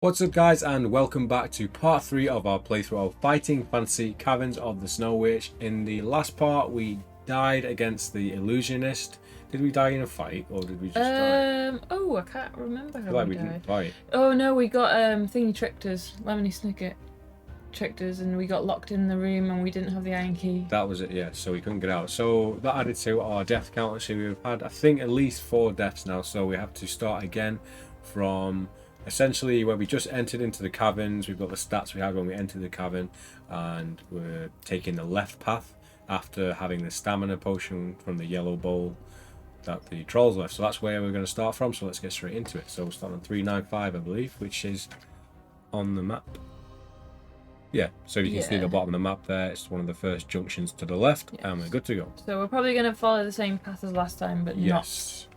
What's up guys, and welcome back to part 3 of our playthrough of Fighting Fantasy Caverns of the Snow Witch. In the last part we died against the illusionist. Did we die in a fight or did we just die? Oh, I can't remember how Like we we didn't died. fight. Oh no, we got thingy tricked us. Lemony Snicket tricked us and we got locked in the room and we didn't have the iron key. That was it, yeah, so we couldn't get out. So that added to our death count. So we've had, I think, at least 4 deaths now, so we have to start again from essentially where we just entered into the caverns. We've got the stats we had when we entered the cavern, and we're taking the left path after having the stamina potion from the yellow bowl that the trolls left. So that's where we're going to start from, so let's get straight into it. So we'll start on 395, I believe, which is on the map. Yeah, so you can see the bottom of the map there. It's one of the first junctions to the left, and we're good to go. So we're probably going to follow the same path as last time, but Yes.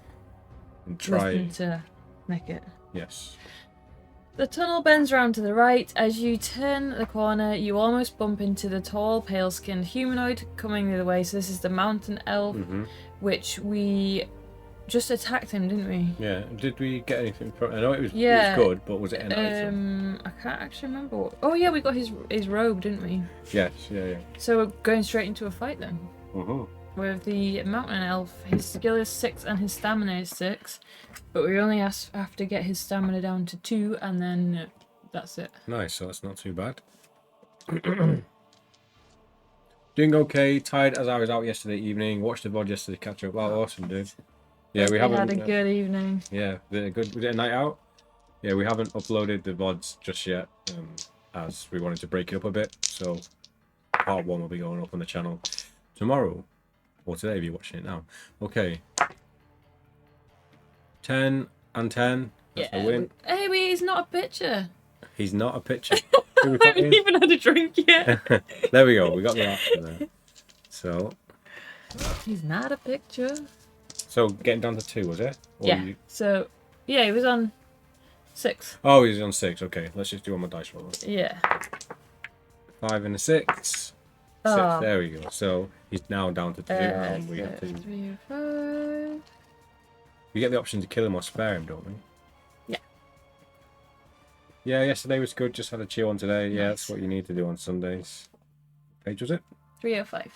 And not try. listen to Snicket. Yes. The tunnel bends round to the right. As you turn the corner, you almost bump into the tall, pale-skinned humanoid coming the other way. So this is the mountain elf, which we just attacked him, didn't we? Yeah. Did we get anything from? I know it was good, but was it an item? I can't actually remember. Oh yeah, we got his robe, didn't we? Yes. Yeah. So we're going straight into a fight then. Uh-huh. With the mountain elf, his skill is 6 and his stamina is 6, but we only have to get his stamina down to 2, and then that's it. Nice. So that's not too bad. Doing okay. Tired as I was out yesterday evening. Watched the VOD yesterday. Catch up. Wow, awesome, dude. Yeah, we haven't had a good evening. Yeah, was it a night out? Yeah, we haven't uploaded the VODs just yet, as we wanted to break it up a bit. So part 1 will be going up on the channel tomorrow, or today if you're watching it now. Okay. 10 and 10. That's a win. Hey, but he's not a pitcher. He's not a pitcher. I haven't even had a drink yet. There we go. We got the answer there. So. He's not a pitcher. So getting down to 2, was it? Or yeah. So yeah, he was on 6. Oh, he was on 6. Okay, let's just do one more dice roll. Yeah. 5 and a 6. 6. There we go. So he's now down to 2. And we have to. 3, 5. We get the option to kill him or spare him, don't we? Yeah. Yeah, yesterday was good. Just had a chill on today. Nice. Yeah, that's what you need to do on Sundays. Page was it? 305.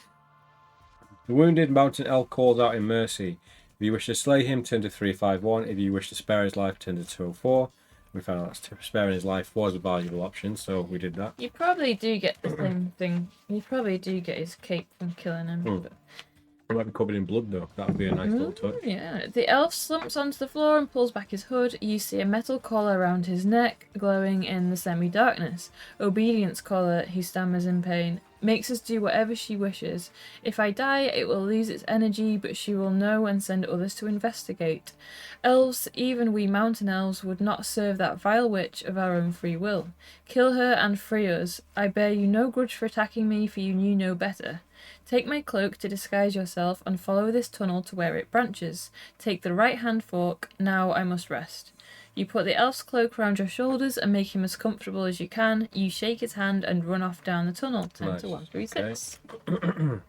The wounded mountain elk calls out in mercy. If you wish to slay him, turn to 351. If you wish to spare his life, turn to 204. We found out that sparing his life was a valuable option, so we did that. You probably do get the same thing. You probably do get his cape from killing him. But... It might be covered in blood, though. That would be a nice little touch. Yeah. The elf slumps onto the floor and pulls back his hood. You see a metal collar around his neck, glowing in the semi-darkness. Obedience collar, he stammers in pain. Makes us do whatever she wishes. If I die, it will lose its energy, but she will know and send others to investigate. Elves, even we mountain elves, would not serve that vile witch of our own free will. Kill her and free us. I bear you no grudge for attacking me, for you knew no better. Take my cloak to disguise yourself and follow this tunnel to where it branches. Take the right-hand fork. Now I must rest. You put the elf's cloak round your shoulders and make him as comfortable as you can. You shake his hand and run off down the tunnel. Turn to 136. Okay.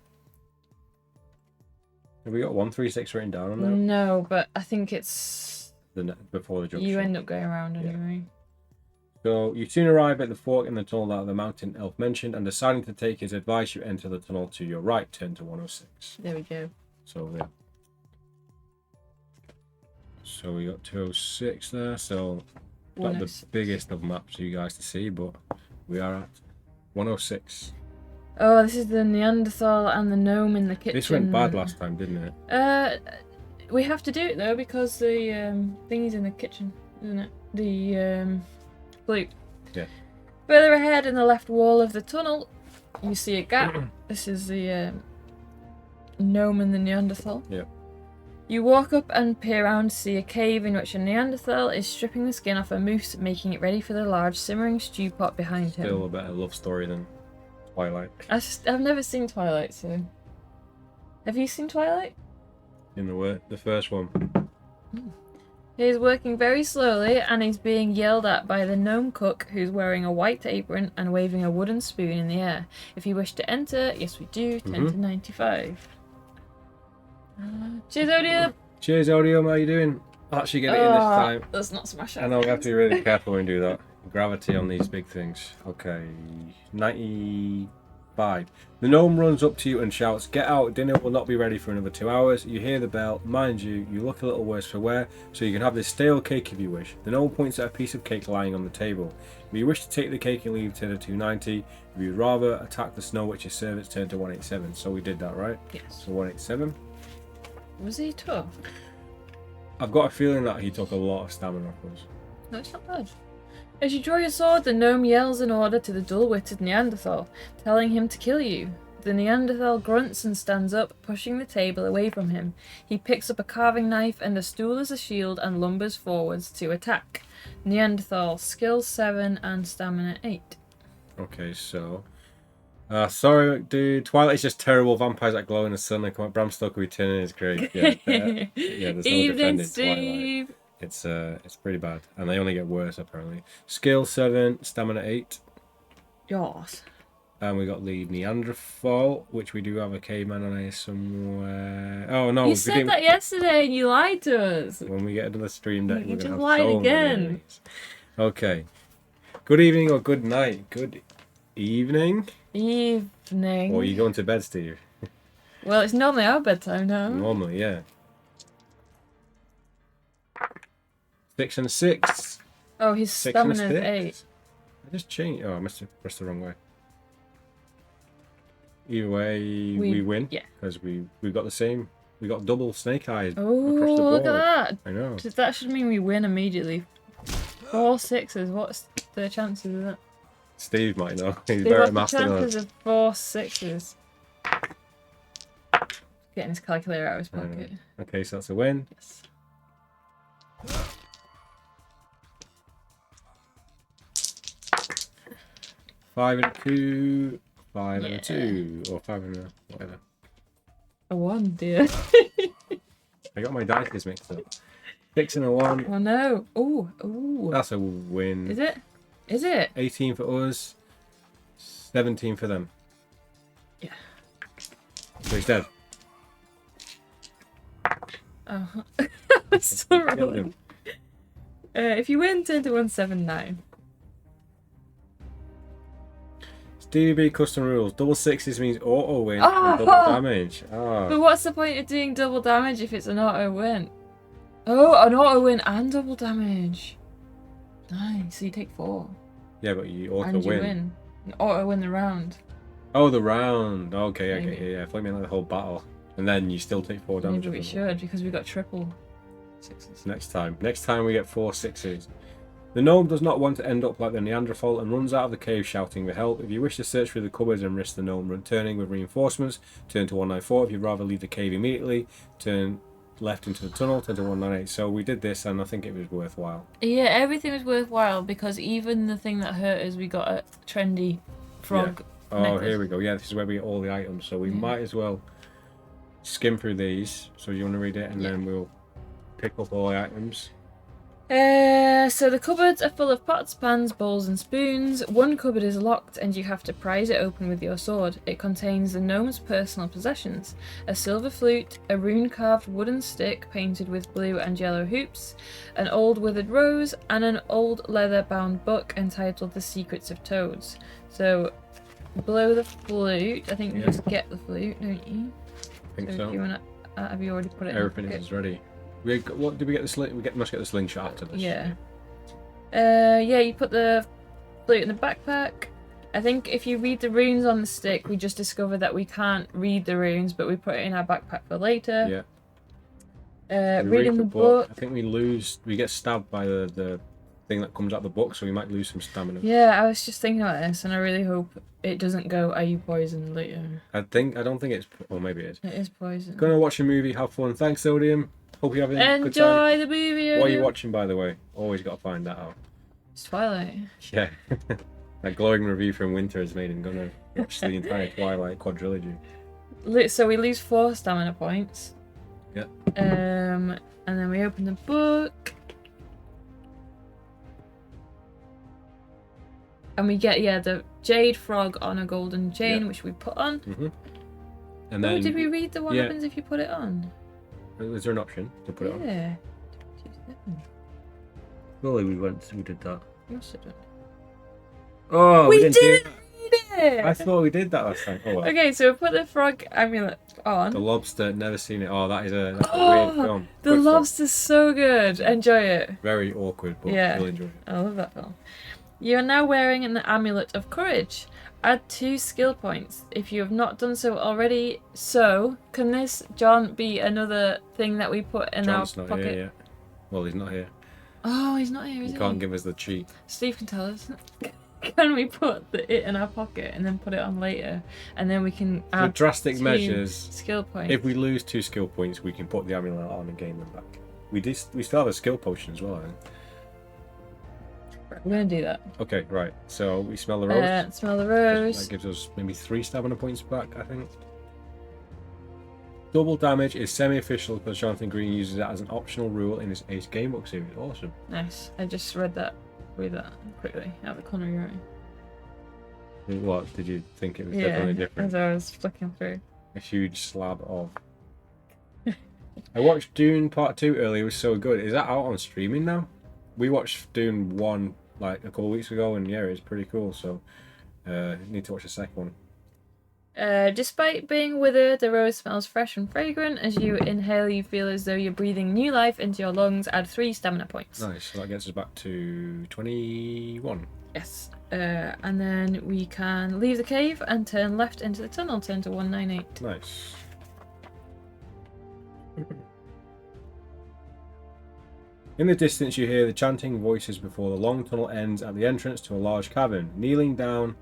Have we got 136 written down on there? No, but I think it's... before the junction. You end up going around anyway. So you soon arrive at the fork in the tunnel that the mountain elf mentioned, and deciding to take his advice, you enter the tunnel to your right. Turn to 106. There we go. So yeah. So we got 206 there. So not the biggest of maps for you guys to see, but we are at 106. Oh, this is the Neanderthal and the gnome in the kitchen. This went bad last time, didn't it? We have to do it though because the thingy's in the kitchen, isn't it? The flute. Yeah. Further ahead in the left wall of the tunnel, you see a gap. This is the gnome and the Neanderthal. Yeah. You walk up and peer around to see a cave in which a Neanderthal is stripping the skin off a moose, making it ready for the large simmering stew pot behind him. Still a better love story than Twilight. I've never seen Twilight, so... Have you seen Twilight? In the first one. He is working very slowly and he's being yelled at by the gnome cook who's wearing a white apron and waving a wooden spoon in the air. If you wish to enter, yes we do, 10 to 95. Cheers, Odium! Cheers, Odium, how you doing? I'll actually get it in this time. Let's not smash it. I know we have to be really careful when we do that. Gravity on these big things. Okay, 95. The gnome runs up to you and shouts, "Get out, dinner will not be ready for another 2 hours." You hear the bell. Mind you, you look a little worse for wear, so you can have this stale cake if you wish. The gnome points at a piece of cake lying on the table. If you wish to take the cake and leave, turn to 290. If you'd rather attack the snow witch's servants, turn to 187. So we did that, right? Yes. So 187. Was he tough? I've got a feeling that he took a lot of stamina off us. No, it's not bad. As you draw your sword, the gnome yells an order to the dull-witted Neanderthal, telling him to kill you. The Neanderthal grunts and stands up, pushing the table away from him. He picks up a carving knife and a stool as a shield and lumbers forwards to attack. Neanderthal, skill 7 and stamina 8. Okay, so... sorry, dude. Twilight's just terrible. Vampires that glow in the sun. Like Bram Stoker returning is great. Yeah, yeah. There's no Evening, defending Twilight. Steve. It's pretty bad, and they only get worse apparently. Skill 7, stamina 8, Yours. and we got the Neanderthal, which we do have a caveman on here somewhere. Oh no, You we said didn't. that yesterday and you lied to us. When we get into the stream deck, You we're just gonna have lied so many again. of these. Okay. Good evening or good night. Good evening. Evening. Or are you going to bed, Steve? Well, it's normally our bedtime now. Normally, yeah. 6 and 6. Oh, his 6 and a stamina's 6. 8. I just changed. Oh, I must have pressed the wrong way. Either way, we win. Yeah. Because we got the same. We got double snake eyes Oh, across the board. look at that. I know. That should mean we win immediately. 4 6s. What's the chances of that? Steve might know. He's Steve, better what's at the maths than chances us. of 4 6s? Getting his calculator out of his I know. pocket. Okay, so that's a win. Yes. 5 and a 2. 5 and Yeah. a 2. Or 5 and a whatever. A 1, dear. I got my dice mixed up. 6 and a 1. Oh no. Oh, oh. That's a win. Is it? Is it? 18 for us. 17 for them. Yeah. So he's dead. Oh. I'm still Killed rolling. him. If you win, turn to 179. Stevie B custom rules. Double 6s means auto win Oh! and double damage. Oh. But what's the point of doing double damage if it's an auto win? Oh, an auto win and double damage. Nice. So you take 4. Yeah, but you auto And you win. win. Auto win the round. Oh, the round. Okay, okay, Maybe. yeah. I thought you meant like the whole battle. And then you still take 4 damage. Maybe we or something. should because we got triple 6s. Next time. Next time we get 4 6s. The gnome does not want to end up like the Neanderthal and runs out of the cave shouting for help. If you wish to search through the cupboards and risk the gnome returning with reinforcements, turn to 194. If you'd rather leave the cave immediately, turn left into the tunnel, turn to 198. So we did this and I think it was worthwhile. Yeah, everything was worthwhile because even the thing that hurt us, we got a trendy frog. Oh, necklace. here we go. Yeah, this is where we get all the items. So we might as well skim through these. So you want to read it and then we'll pick up all the items. So the cupboards are full of pots, pans, bowls and spoons. One cupboard is locked and you have to prise it open with your sword. It contains the gnome's personal possessions. A silver flute, a rune-carved wooden stick painted with blue and yellow hoops, an old withered rose, and an old leather-bound book entitled The Secrets of Toads. So, blow the flute. I think you just get the flute, don't you? I think If so. you wanna, have you already put it Everything in? is ready. What did we get the sling? Must get the slingshot after this. Yeah. Yeah, you put the flute in the backpack. I think if you read the runes on the stick, we just discovered that we can't read the runes, but we put it in our backpack for later. Yeah. We Reading read the book. I think we get stabbed by the thing that comes out the book, so we might lose some stamina. Yeah, I was just thinking about this, and I really hope it doesn't go, are you poisoned later? I don't think it's. Or maybe it is. It is poison. Gonna watch a movie. Have fun. Thanks, Odium. Hope you have a good time. Enjoy the movie. What are you Odin. watching, by the way? Always got to find that out. It's Twilight. Yeah. That glowing review from Winter has made him gonna watch the entire Twilight quadrilogy. So we lose 4 stamina points. Yeah. And then we open the book. And we get, the jade frog on a golden chain, Yeah. which we put on. Mm-hmm. And Oh, then, did we read the what yeah. happens if you put it on? was there an option to put it on? Yeah. 227. Surely we did that. You must have done. Oh, We didn't do didn't that. read it! I thought we did that last time. Oh well. Okay, so we put the frog amulet on. The Lobster, never seen it. Oh, that's a weird Oh, film. The Good film. Lobster's so good. Enjoy it. Very awkward, but Yeah. still enjoy it. I love that film. You are now wearing an amulet of courage. Add 2 skill points if you have not done so already. So, can this, John, be another thing that we put in John's our not pocket? here yet. Well, he's not here. Oh, he's not here, is He he? can't give us the cheat. Steve can tell us. Can we put it in our pocket and then put it on later, and then we can For add drastic 2 measures, skill points? if we lose 2 skill points, we can put the amulet on and gain them back. We still have a skill potion as well, I think. We're gonna do that. Okay, right. So we smell the rose. Smell the rose. That gives us maybe 3 stamina points back, I think. Double damage is semi-official because Jonathan Green uses it as an optional rule in his Ace Gamebook series. Awesome. Nice. I just read that quickly out of the corner of your eye. What did you think it was Yeah, definitely different? as I was flicking through. A huge slab of. I watched Dune Part 2 earlier. It was so good. Is that out on streaming now? We watched Dune 1 like a couple of weeks ago, and yeah, it's pretty cool. So, need to watch the second one. Despite being withered, the rose smells fresh and fragrant. As you inhale, you feel as though you're breathing new life into your lungs. Add 3 stamina points. Nice. So that gets us back to 21. Yes. And then we can leave the cave and turn left into the tunnel. Turn to 198. Nice. In the distance, you hear the chanting voices before the long tunnel ends at the entrance to a large cavern. Kneeling down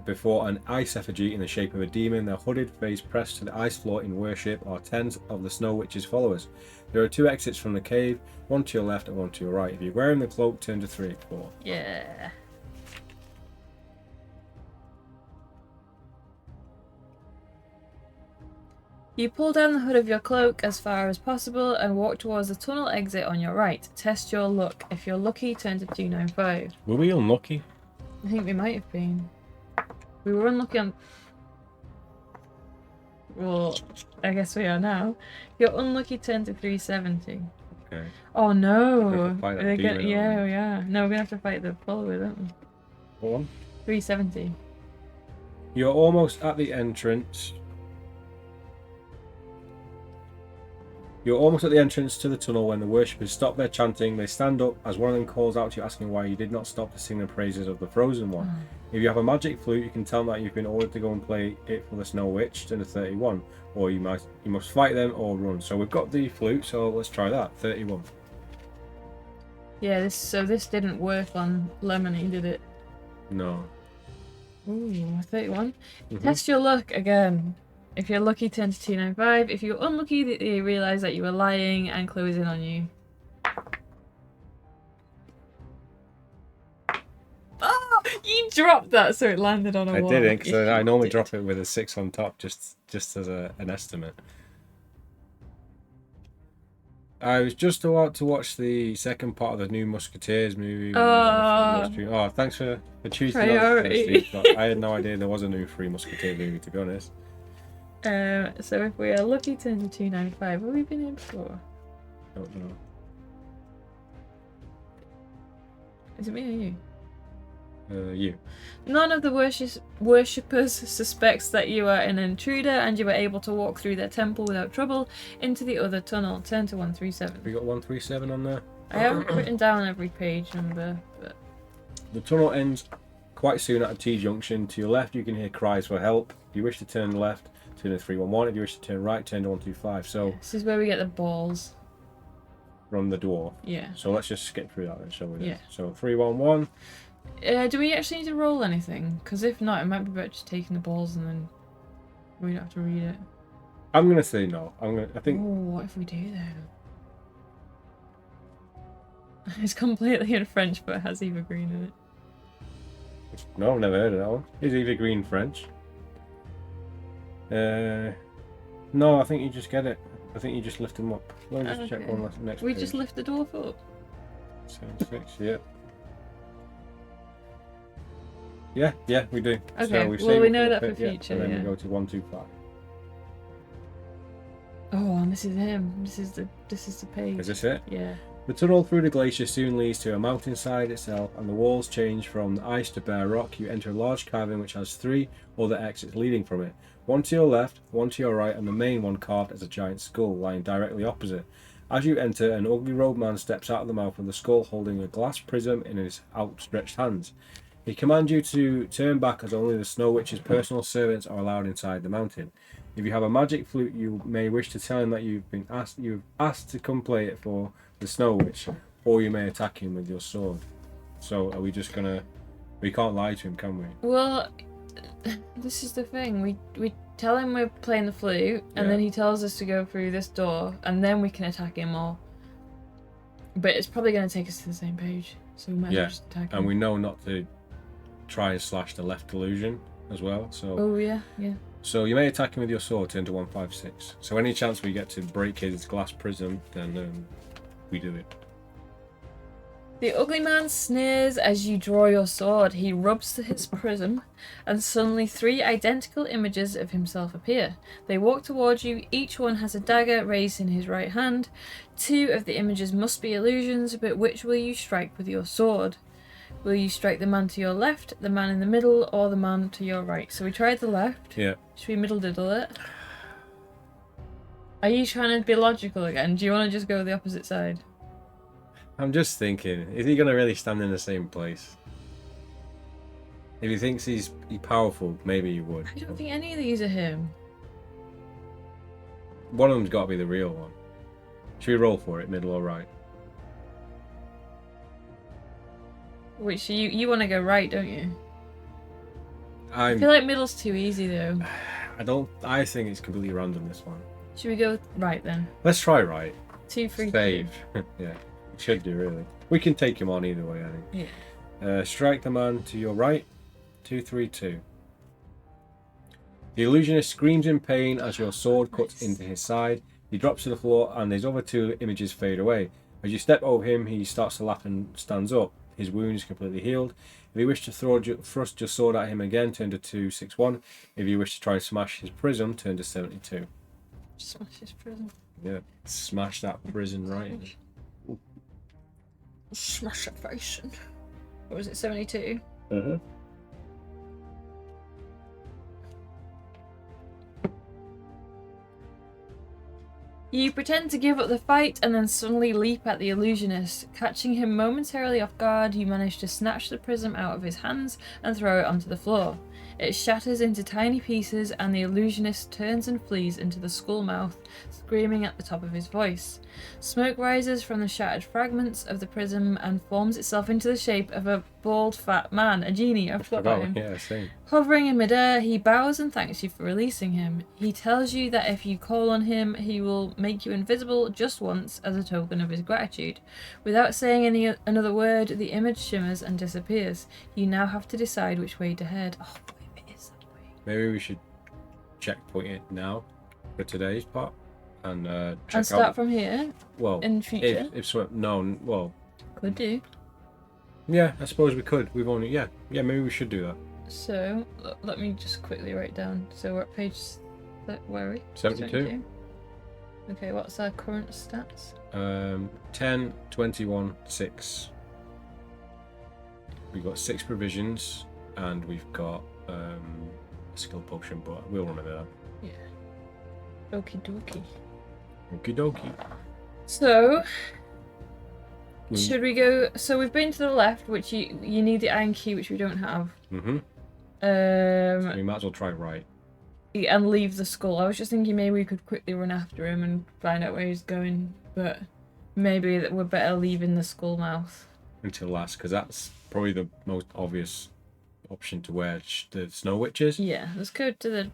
before an ice effigy in the shape of a demon, their hooded face pressed to the ice floor in worship, are 10 of the Snow Witch's followers. There are 2 exits from the cave, one to your left and one to your right. If you're wearing the cloak, turn to 384. Yeah. You pull down the hood of your cloak as far as possible and walk towards the tunnel exit on your right. Test your luck. If you're lucky, turn to 295. Were we unlucky? I think we might have been. We were unlucky on... Well, I guess we are now. If you're unlucky, turn to 370. Okay. Oh no! We have to fight that demon, aren't we? Yeah. No, we're gonna have to fight the follower, don't we? What one? 370. You're almost at the entrance. You're almost at the entrance to the tunnel when the worshippers stop their chanting. They stand up as one of them calls out to you asking why you did not stop to sing the praises of the Frozen One. If you have a magic flute, you can tell them that you've been ordered to go and play it for the Snow Witch, turn to 31. Or you must fight them or run. So we've got the flute, so let's try that. 31. Yeah, this didn't work on Lemony, did it? No. Ooh, 31. Mhm. Test your luck again. If you're lucky, turn to 295. If you're unlucky, they realise that you were lying and close in on you. Oh, you dropped that so it landed on a I wall. didn't, because Yeah, I you normally did. drop it with a 6 on top, just as an estimate. I was just about to watch the second part of the new Musketeers movie. Oh, thanks for choosing that, Priority. Steve, but I had no idea there was a new Three Musketeers movie, to be honest. So if we are lucky, turn to 295. Have we been in before? Don't know. Is it me or you? You. None of the worshippers suspects that you are an intruder, and you are able to walk through their temple without trouble into the other tunnel. Turn to 137. We got 137 on there. I haven't written down every page number, but The tunnel ends quite soon at a T-junction. To your left, you can hear cries for help. If you wish to turn left, turn to 311. If you wish to turn right, turn to 125. So this is where we get the balls. from the dwarf. Yeah. So let's just skip through that then, shall we? Yeah. So 311. Do we actually need to roll anything? Because if not, it might be better just taking the balls and then we don't have to read it. I'm gonna say no. I think. Oh, what if we do though? It's completely in French, but it has Eva Green in it. No, I've never heard of that one. Is Eva Green French? No, I think you just get it. I think you just lift them up. Let me just check Okay. one last next We page. just lift the dwarf up. 76, yeah. Yeah, we do. Okay, So well, say we know that for fit, yeah, future, and then yeah. we go to 125. Oh, and this is him. This is the page. Is this it? Yeah. The tunnel through the glacier soon leads to a mountainside itself, and the walls change from ice to bare rock. You enter a large cavern which has 3 other exits leading from it. One to your left, one to your right, and the main one carved as a giant skull lying directly opposite. As you enter, an ugly robed man steps out of the mouth of the skull holding a glass prism in his outstretched hands. He commands you to turn back as only the Snow Witch's personal servants are allowed inside the mountain. If you have a magic flute, you may wish to tell him that you've asked to come play it for the Snow Witch, or you may attack him with your sword. So are we just gonna... We can't lie to him, can we? Well, this is the thing. We tell him we're playing the flute, and then he tells us to go through this door, and then we can attack him all. But it's probably going to take us to the same page, so we might as well just attack him. And we know not to try and slash the left illusion as well. So. Oh yeah. So you may attack him with your sword, turn to 156. So any chance we get to break his glass prism, then we do it. The ugly man sneers as you draw your sword. He rubs his prism, and suddenly 3 identical images of himself appear. They walk towards you. Each one has a dagger raised in his right hand. 2 of the images must be illusions, but which will you strike with your sword? Will you strike the man to your left, the man in the middle, or the man to your right? So we tried the left. Yeah. Should we middle diddle it? Are you trying to be logical again? Do you want to just go the opposite side? I'm just thinking, is he going to really stand in the same place? If he thinks he's powerful, maybe he would. I don't think any of these are him. One of them's got to be the real one. Should we roll for it, middle or right? Which you want to go right, don't you? I feel like middle's too easy though. I think it's completely random, this one. Should we go right then? Let's try right. 2, 3, Save. Yeah, we should do really. We can take him on either way, I think. Yeah. Strike the man to your right. 2, 3, 2. The illusionist screams in pain as your sword cuts into his side. He drops to the floor and his other 2 images fade away. As you step over him, he starts to laugh and stands up. His wound is completely healed. If you wish to thrust your sword at him again, turn to 261. If you wish to try and smash his prism, turn to 72. Smash his prism. Yeah, smash that prison right in. Smash that face. What was it, 72? Uh-huh. You pretend to give up the fight and then suddenly leap at the illusionist. Catching him momentarily off guard, you manage to snatch the prism out of his hands and throw it onto the floor. It shatters into tiny pieces and the illusionist turns and flees into the skull mouth, screaming at the top of his voice. Smoke rises from the shattered fragments of the prism and forms itself into the shape of a bald fat man, a genie. I forgot about him. Yeah, same. Hovering in midair, he bows and thanks you for releasing him. He tells you that if you call on him, he will make you invisible just once as a token of his gratitude. Without saying another word, the image shimmers and disappears. You now have to decide which way to head. Oh, it is that way. Maybe we should checkpoint it now for today's part and check and start out. from here. Well, in future. Could do. Yeah, I suppose we could. We've only maybe we should do that. So let me just quickly write down. So we're at page where are we? 72. Okay, what's our current stats? 10, 21, 6. We've got 6 provisions and we've got a skill potion, but we'll remember that. Yeah. Okie dokie. Okie dokie. So should we go? So we've been to the left, which you need the iron key, which we don't have. Mm-hmm. So we might as well try right. And leave the skull. I was just thinking maybe we could quickly run after him and find out where he's going, but maybe that we're better leaving the skull mouth until last, because that's probably the most obvious option to where the Snow Witch is. Yeah, let's go to the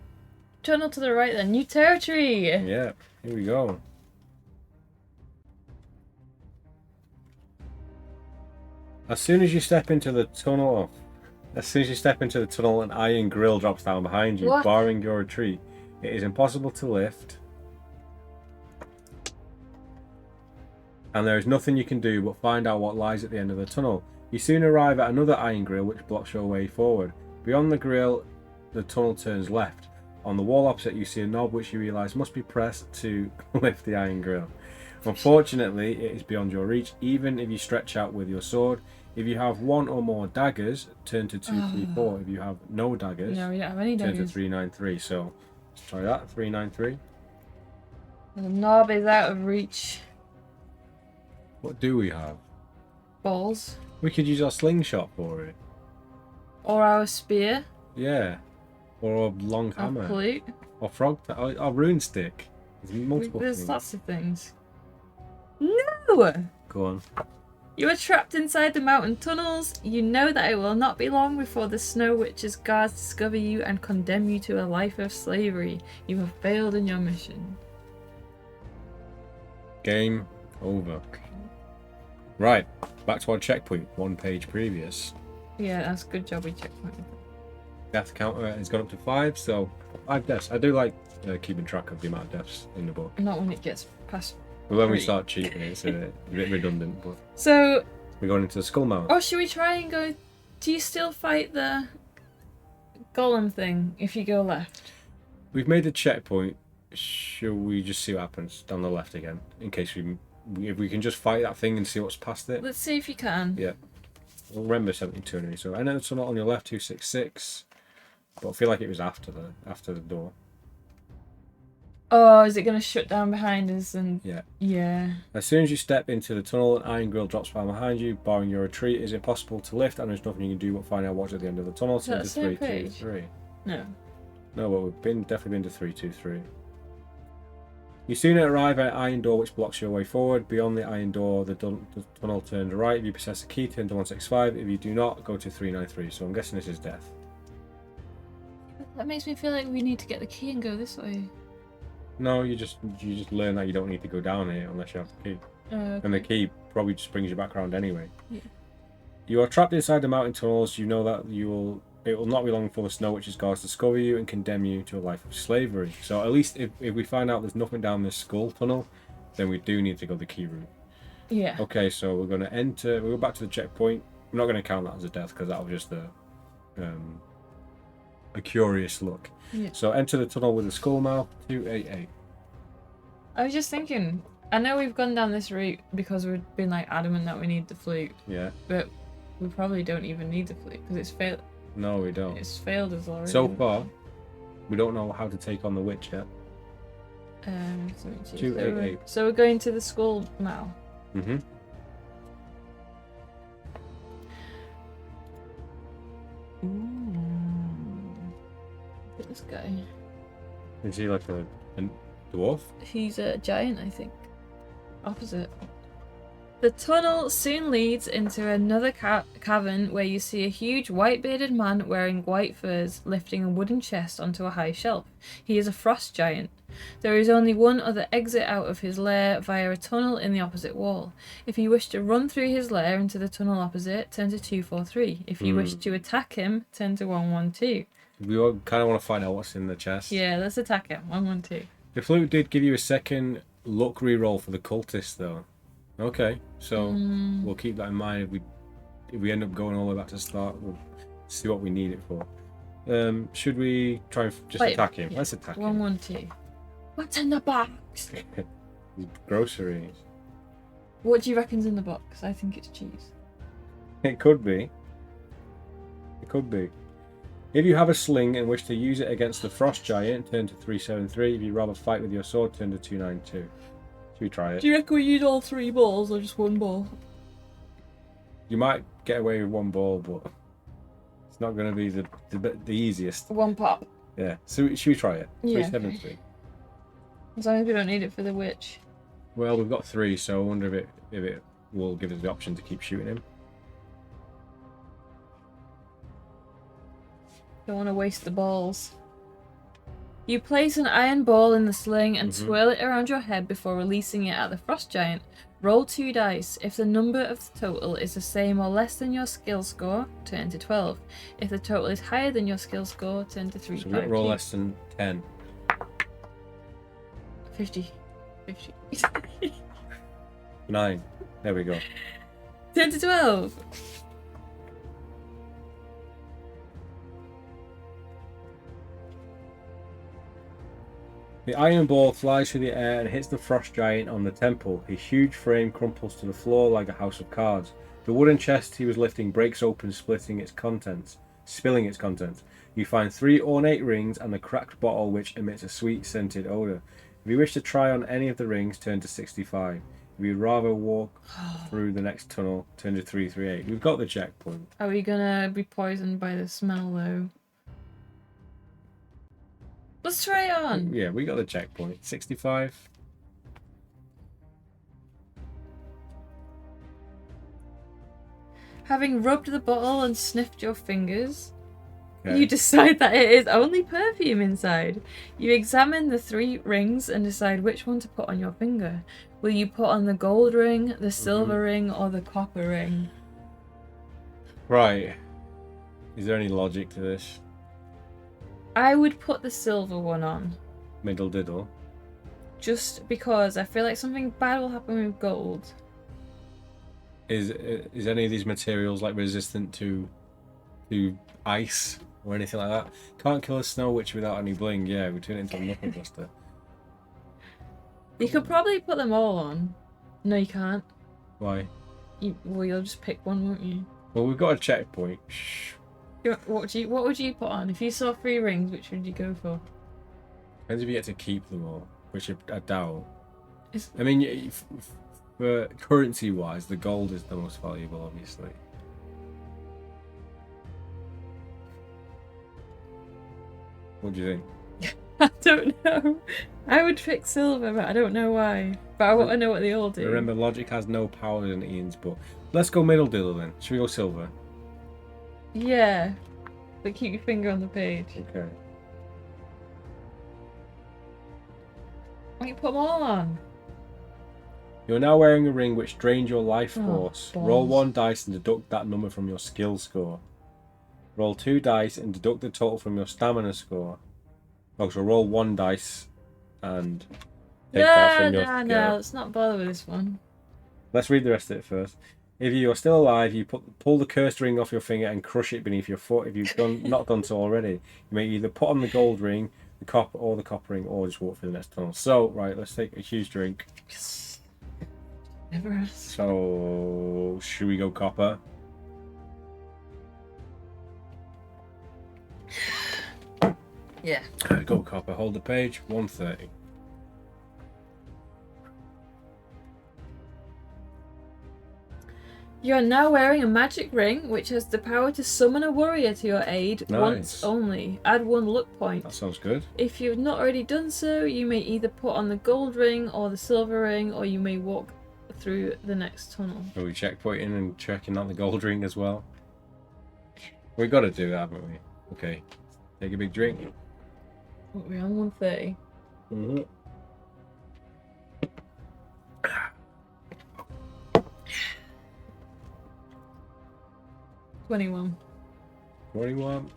tunnel to the right then. New territory! Yeah, here we go. As soon as you step into the tunnel, an iron grill drops down behind you, barring your retreat. It is impossible to lift, and there is nothing you can do but find out what lies at the end of the tunnel. You soon arrive at another iron grill which blocks your way forward. Beyond the grill, the tunnel turns left. On the wall opposite, you see a knob which you realise must be pressed to lift the iron grill. Unfortunately, it is beyond your reach, even if you stretch out with your sword. If you have one or more daggers, turn to 234. If you have no daggers, No, we don't have any turn to daggers. 393. So let's try that. 393. The knob is out of reach. What do we have? Balls. We could use our slingshot for it. Or our spear. Yeah. Or a long Our hammer. flute. Or frog. Or rune stick. There's multiple There's things. lots of things. No! Go on. You are trapped inside the mountain tunnels. You know that it will not be long before the Snow Witch's guards discover you and condemn you to a life of slavery. You have failed in your mission. Game over. Right. Back to our checkpoint. 1 page previous. Yeah, that's a good job we checkpointed. Death counter has gone up to 5, so 5 deaths. I do like keeping track of the amount of deaths in the book. Not when it gets past. But when we 3. start cheating, it's a bit redundant. But So, we're going into the skull mount. oh, should we try and go? Do you still fight the golem thing if you go left? We've made the checkpoint. Shall we just see what happens down the left again? In case if we can just fight that thing and see what's past it. Let's see if you can. Yeah. Well, remember 72 anyway. So I know it's not on your left, 266. But I feel like it was after the door. Oh, is it going to shut down behind us? And Yeah. yeah. As soon as you step into the tunnel, an iron grill drops down behind you, barring your retreat. Is it possible to lift? And there's nothing you can do but find out what's at the end of the tunnel. So That's to the same page. 323. No. No, well, we've definitely been to 323. You soon arrive at an iron door which blocks your way forward. Beyond the iron door, the tunnel turns right. If you possess a key, turn to 165. If you do not, go to 393. So I'm guessing this is death. That makes me feel like we need to get the key and go this way. No, you just learn that you don't need to go down here unless you have the key. Okay. And the key probably just brings you back around anyway. Yeah. You are trapped inside the mountain tunnels. You know that it will not be long before the Snow Witch's guards discover you and condemn you to a life of slavery. So at least if we find out there's nothing down this skull tunnel, then we do need to go the key route. Yeah. Okay, so we're going to enter. We'll go back to the checkpoint. I'm not going to count that as a death because that was just a curious look. Yeah. So enter the tunnel with the skull mouth, 288. I was just thinking, I know we've gone down this route because we've been like adamant that we need the flute, Yeah. but we probably don't even need the flute because it's failed. No, we don't. It's failed us already. So far, we don't know how to take on the witch yet. 288. So we're going to the school now. Mm-hmm. Look at this guy. Is he like a dwarf? He's a giant, I think. Opposite. The tunnel soon leads into another cavern where you see a huge white-bearded man wearing white furs lifting a wooden chest onto a high shelf. He is a frost giant. There is only one other exit out of his lair via a tunnel in the opposite wall. If you wish to run through his lair into the tunnel opposite, turn to 243. If you wish to attack him, turn to 112. We all kind of want to find out what's in the chest. Yeah, let's attack him. 112. The flute did give you a second luck reroll for the cultist, though. Okay, so we'll keep that in mind. If we end up going all the way back to the start, we'll see what we need it for. Should we try and just attack him? Yeah. Let's attack him. 112. What's in the box? Groceries. What do you reckon's in the box? I think it's cheese. It could be. It could be. If you have a sling and wish to use it against the frost giant, turn to 373. If you'd rather fight with your sword, turn to 292. Should we try it? Do you reckon we use all 3 balls or just 1 ball? You might get away with 1 ball, but it's not going to be the easiest. 1 pop. Yeah. So should we try it? Yeah, 373. As long as we don't need it for the witch. Well, we've got 3, so I wonder if it will give us the option to keep shooting him. Don't want to waste the balls. You place an iron ball in the sling and swirl it around your head before releasing it at the frost giant. Roll 2 dice. If the number of the total is the same or less than your skill score, turn to 12. If the total is higher than your skill score, turn to 3. So we've got to roll less than 10. 50. 50. 9. There we go. Turn to 12. The iron ball flies through the air and hits the frost giant on the temple. His huge frame crumples to the floor like a house of cards. The wooden chest he was lifting breaks open, spilling its contents. You find 3 ornate rings and a cracked bottle which emits a sweet scented odor. If you wish to try on any of the rings, turn to 65. If you'd rather walk through the next tunnel, turn to 338. We've got the checkpoint. Are we gonna be poisoned by the smell though? Let's try it on. Yeah, we got the checkpoint. 65. Having rubbed the bottle and sniffed your fingers, Okay. you decide that it is only perfume inside. You examine the 3 rings and decide which one to put on your finger. Will you put on the gold ring, the silver ring, or the copper ring? Right. Is there any logic to this? I would put the silver one on. Middle diddle. Just because I feel like something bad will happen with gold. Is any of these materials like resistant to ice or anything like that? Can't kill a snow witch without any bling. Yeah, we turn it into a knuckle duster. You could probably put them all on. No, you can't. Why? You'll just pick one, won't you? Well, we've got a checkpoint. Shh. What would you put on? If you saw 3 rings, which would you go for? Depends if you get to keep them all, which I doubt. It's- I mean, for currency-wise, the gold is the most valuable, obviously. What do you think? I don't know. I would pick silver, but I don't know why. But I want to know what they all do. Remember, logic has no power in Ian's book. Let's go middle diddle then. Should we go silver? Yeah. But keep your finger on the page. Okay. Why don't you put them all on? You're now wearing a ring which drains your life Oh, force. balls. Roll 1 dice and deduct that number from your skill score. Roll 2 dice and deduct the total from your stamina score. Oh, so roll 1 dice and take that from your skill. No, let's not bother with this one. Let's read the rest of it first. If you are still alive, you pull the cursed ring off your finger and crush it beneath your foot. If you've not done so already, you may either put on the gold ring, the copper ring, or just walk through the next tunnel. So, right, let's take a huge drink. Yes. Never asked. So, should we go copper? Yeah. Go copper. Hold the page. 130. You are now wearing a magic ring which has the power to summon a warrior to your aid once Nice. only. Add 1 luck point. That sounds good. If you've not already done so, you may either put on the gold ring or the silver ring, or you may walk through the next tunnel. Are we checkpointing and checking out the gold ring as well? We got to do that, haven't we? Okay. Take a big drink. What, we're on 130. Mm-hmm. 21. 21.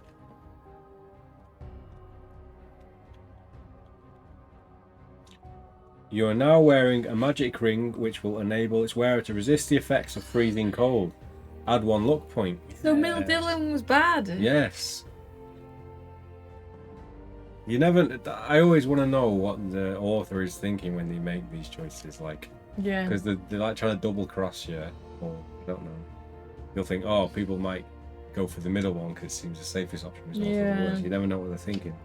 You are now wearing a magic ring which will enable its wearer to resist the effects of freezing cold. Add 1 luck point. So Mill Yes. Dillon was bad. Yes. You never. I always want to know what the author is thinking when they make these choices, like, Yeah. because they're like trying to double cross you, or I don't know. You'll think, oh, people might go for the middle one because it seems the safest option. It's not for the Yeah. worst. You never know what they're thinking.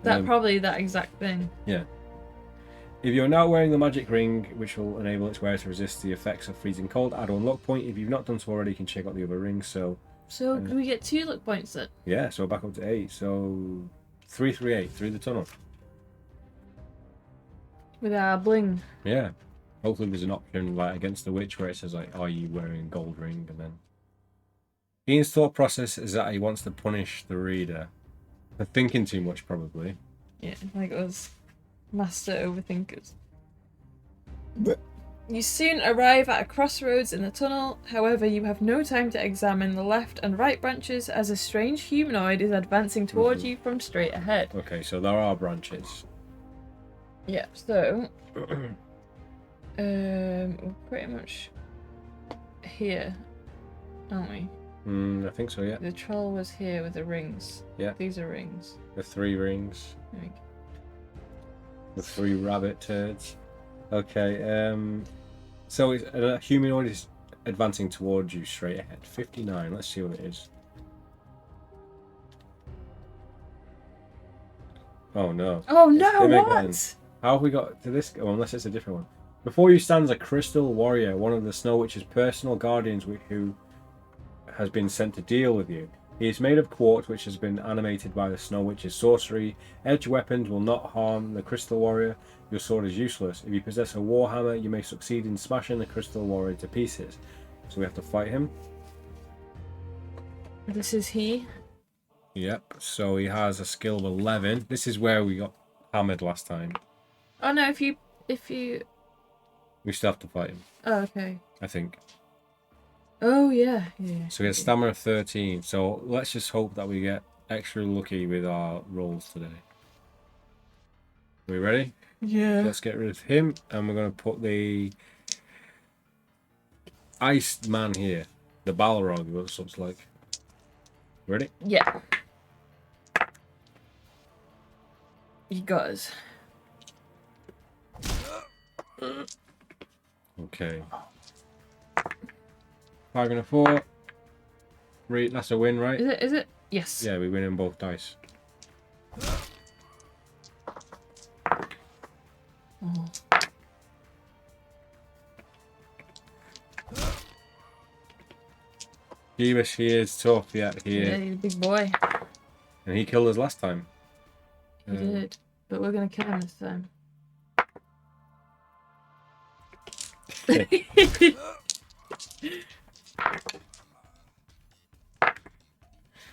Probably that exact thing. Yeah. If you're now wearing the magic ring, which will enable its wearer to resist the effects of freezing cold, add 1 luck point. If you've not done so already, you can check out the other rings. So, So can we get 2 luck points then? yeah, so back up to 8. So, 338 through the tunnel. With our bling. Yeah. Hopefully there's an option like against the witch where it says like, are you wearing a gold ring? And then Ian's thought process is that he wants to punish the reader for thinking too much, probably. Yeah, like us. Master overthinkers. You soon arrive at a crossroads in the tunnel. However, you have no time to examine the left and right branches as a strange humanoid is advancing towards you from straight ahead. Okay, so there are branches. Yeah, so we're pretty much here, aren't we? I think so, yeah. The troll was here with the rings. Yeah. These are rings. The 3 rings. There we go. The 3 rabbit turds. Okay, so it's, a humanoid is advancing towards you straight ahead. 59, let's see what it is. Oh no. Oh It's no, him what? again. How have we got to this? Oh, unless it's a different one. Before you stands a crystal warrior, one of the Snow Witch's personal guardians who has been sent to deal with you. He is made of quartz, which has been animated by the Snow Witch's sorcery. Edge weapons will not harm the crystal warrior. Your sword is useless. If you possess a warhammer, you may succeed in smashing the crystal warrior to pieces. So we have to fight him. This is he. Yep, so he has a skill of 11. This is where we got hammered last time. Oh no, if you We still have to fight him, oh okay. I think. Oh yeah, yeah. So we get stamina 13. So let's just hope that we get extra lucky with our rolls today. Are we ready? Yeah. Let's get rid of him, and we're going to put the ice man here. The Balrog, what it looks like. Ready? Yeah. You got us. Okay. 5 and a 4. 3, that's a win, right? Is it? Yes. Yeah, we win in both dice. Oh. Jeebish, he is tough, yeah, he Yeah, is. he's a big boy. And he killed us last time. He did. But we're gonna kill him this time.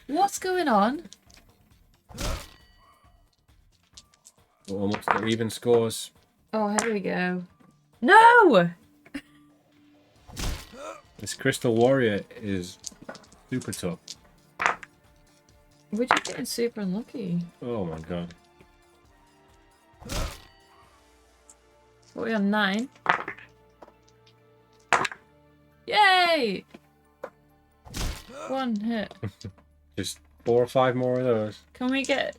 What's going on? We're almost at even scores. Oh, here we go. No! This Crystal Warrior is super tough. We're just getting super unlucky. Oh my god. What are we on, 9? Yay! 1 hit. Just 4 or 5 more of those. Can we get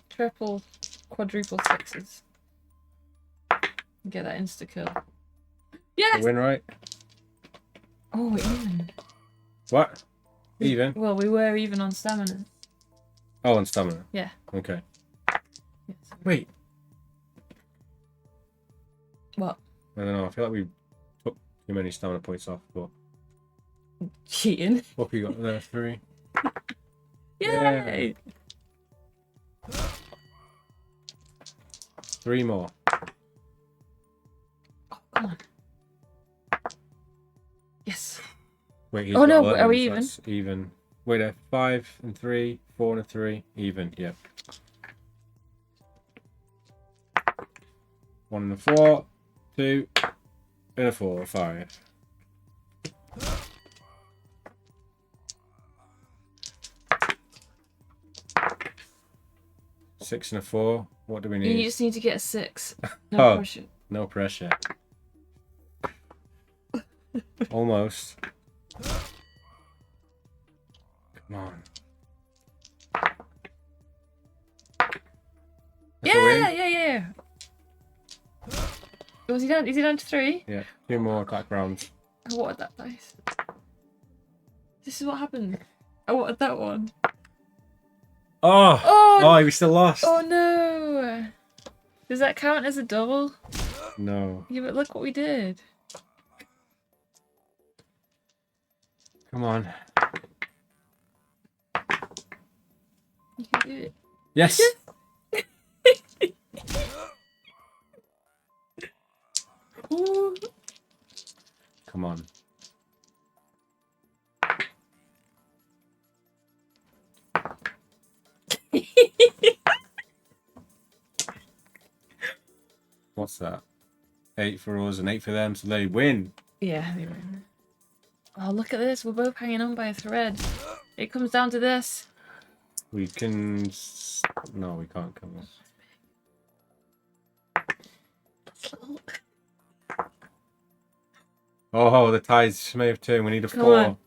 triple, quadruple 6s? Get that insta kill. Yes! Win, right? Oh, even. What? Even? Well, we were even on stamina. Oh, and stamina. Yeah. Okay. Yes. Wait. What? I don't know. I feel like we took too many stamina points off, but Cheating. what we got there? 3. Yay! 3 more. Oh, come on. Yes. Wait, he's Oh, got no, 11, are we so even? that's even. Wait, 5 and 3, 4 and 3, even. Yep. 1 and a 4, 2 and a 4, 5. Six and a 4. What do we need? You just need to get a 6. No Oh. pressure. No pressure. Almost. Come on. That's a win? Yeah. Was he down? Is he down to 3? Yeah. 2 more attack rounds. I wanted that dice. This is what happened. I wanted that one. Oh! Oh! Oh, we still lost. Oh no! Does that count as a double? No. Yeah, but look what we did. Come on. You can do it. Yes! Ooh. Come on. What's that? 8 for us and 8 for them, so they win. Yeah, they win. Oh, look at this. We're both hanging on by a thread. It comes down to this. We can... No, we can't come on. Oh, the tides may have turned. We need a Come 4. on.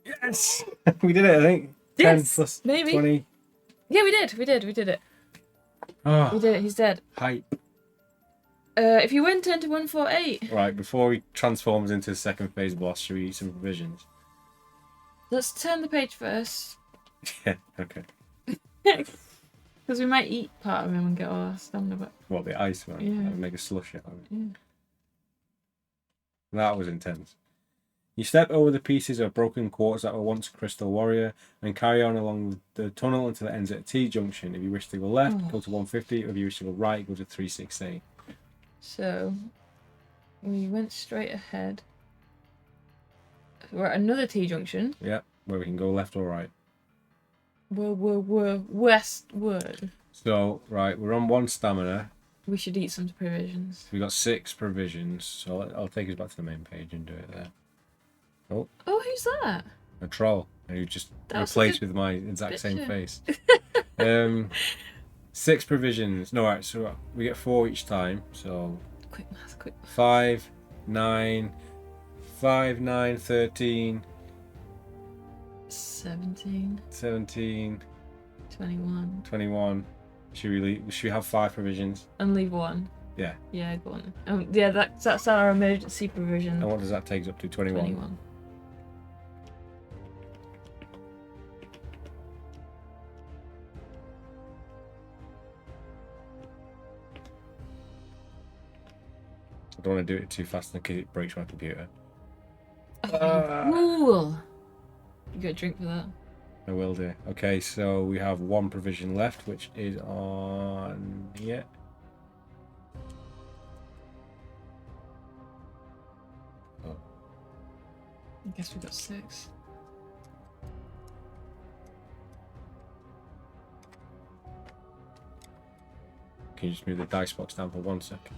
Yes! We did it, I think. 10 Yes, plus maybe. 20. Yeah, we did it. Oh, We did it, he's dead. hype. If you win, turn to 148. Right, before he transforms into the second phase boss, should we eat some provisions? Let's turn the page first. Yeah, okay. Because we might eat part of him and get our stamina back. What, the ice one? Yeah. That would make a slush out of it. Yeah. That was intense. You step over the pieces of broken quartz that were once Crystal Warrior and carry on along the tunnel until it ends at a T-junction. If you wish to go left, go to 150. If you wish to go right, go to 368. So, we went straight ahead. We're at another T-junction. Yep, where we can go left or right. We're westward. So, right, we're on 1 stamina. We should eat some provisions. We got 6 provisions, so I'll take us back to the main page and do it there. Oh, who's that? A troll, who just That's replaced a with my exact same picture. face. 6 provisions. No, right, so we get 4 each time. So Quick math, quick. 5, 9, 13, 17, 17, 21. 21. Should we have 5 provisions? And leave 1. Yeah. Yeah, go on. Yeah, that's our emergency provision. And what does that take us up to? 21. 21. I don't want to do it too fast in case it breaks my computer. Cool. You got a drink for that. I will do. Okay, so we have 1 provision left, which is on here. Oh. I guess we got 6. Can you just move the dice box down for 1 second?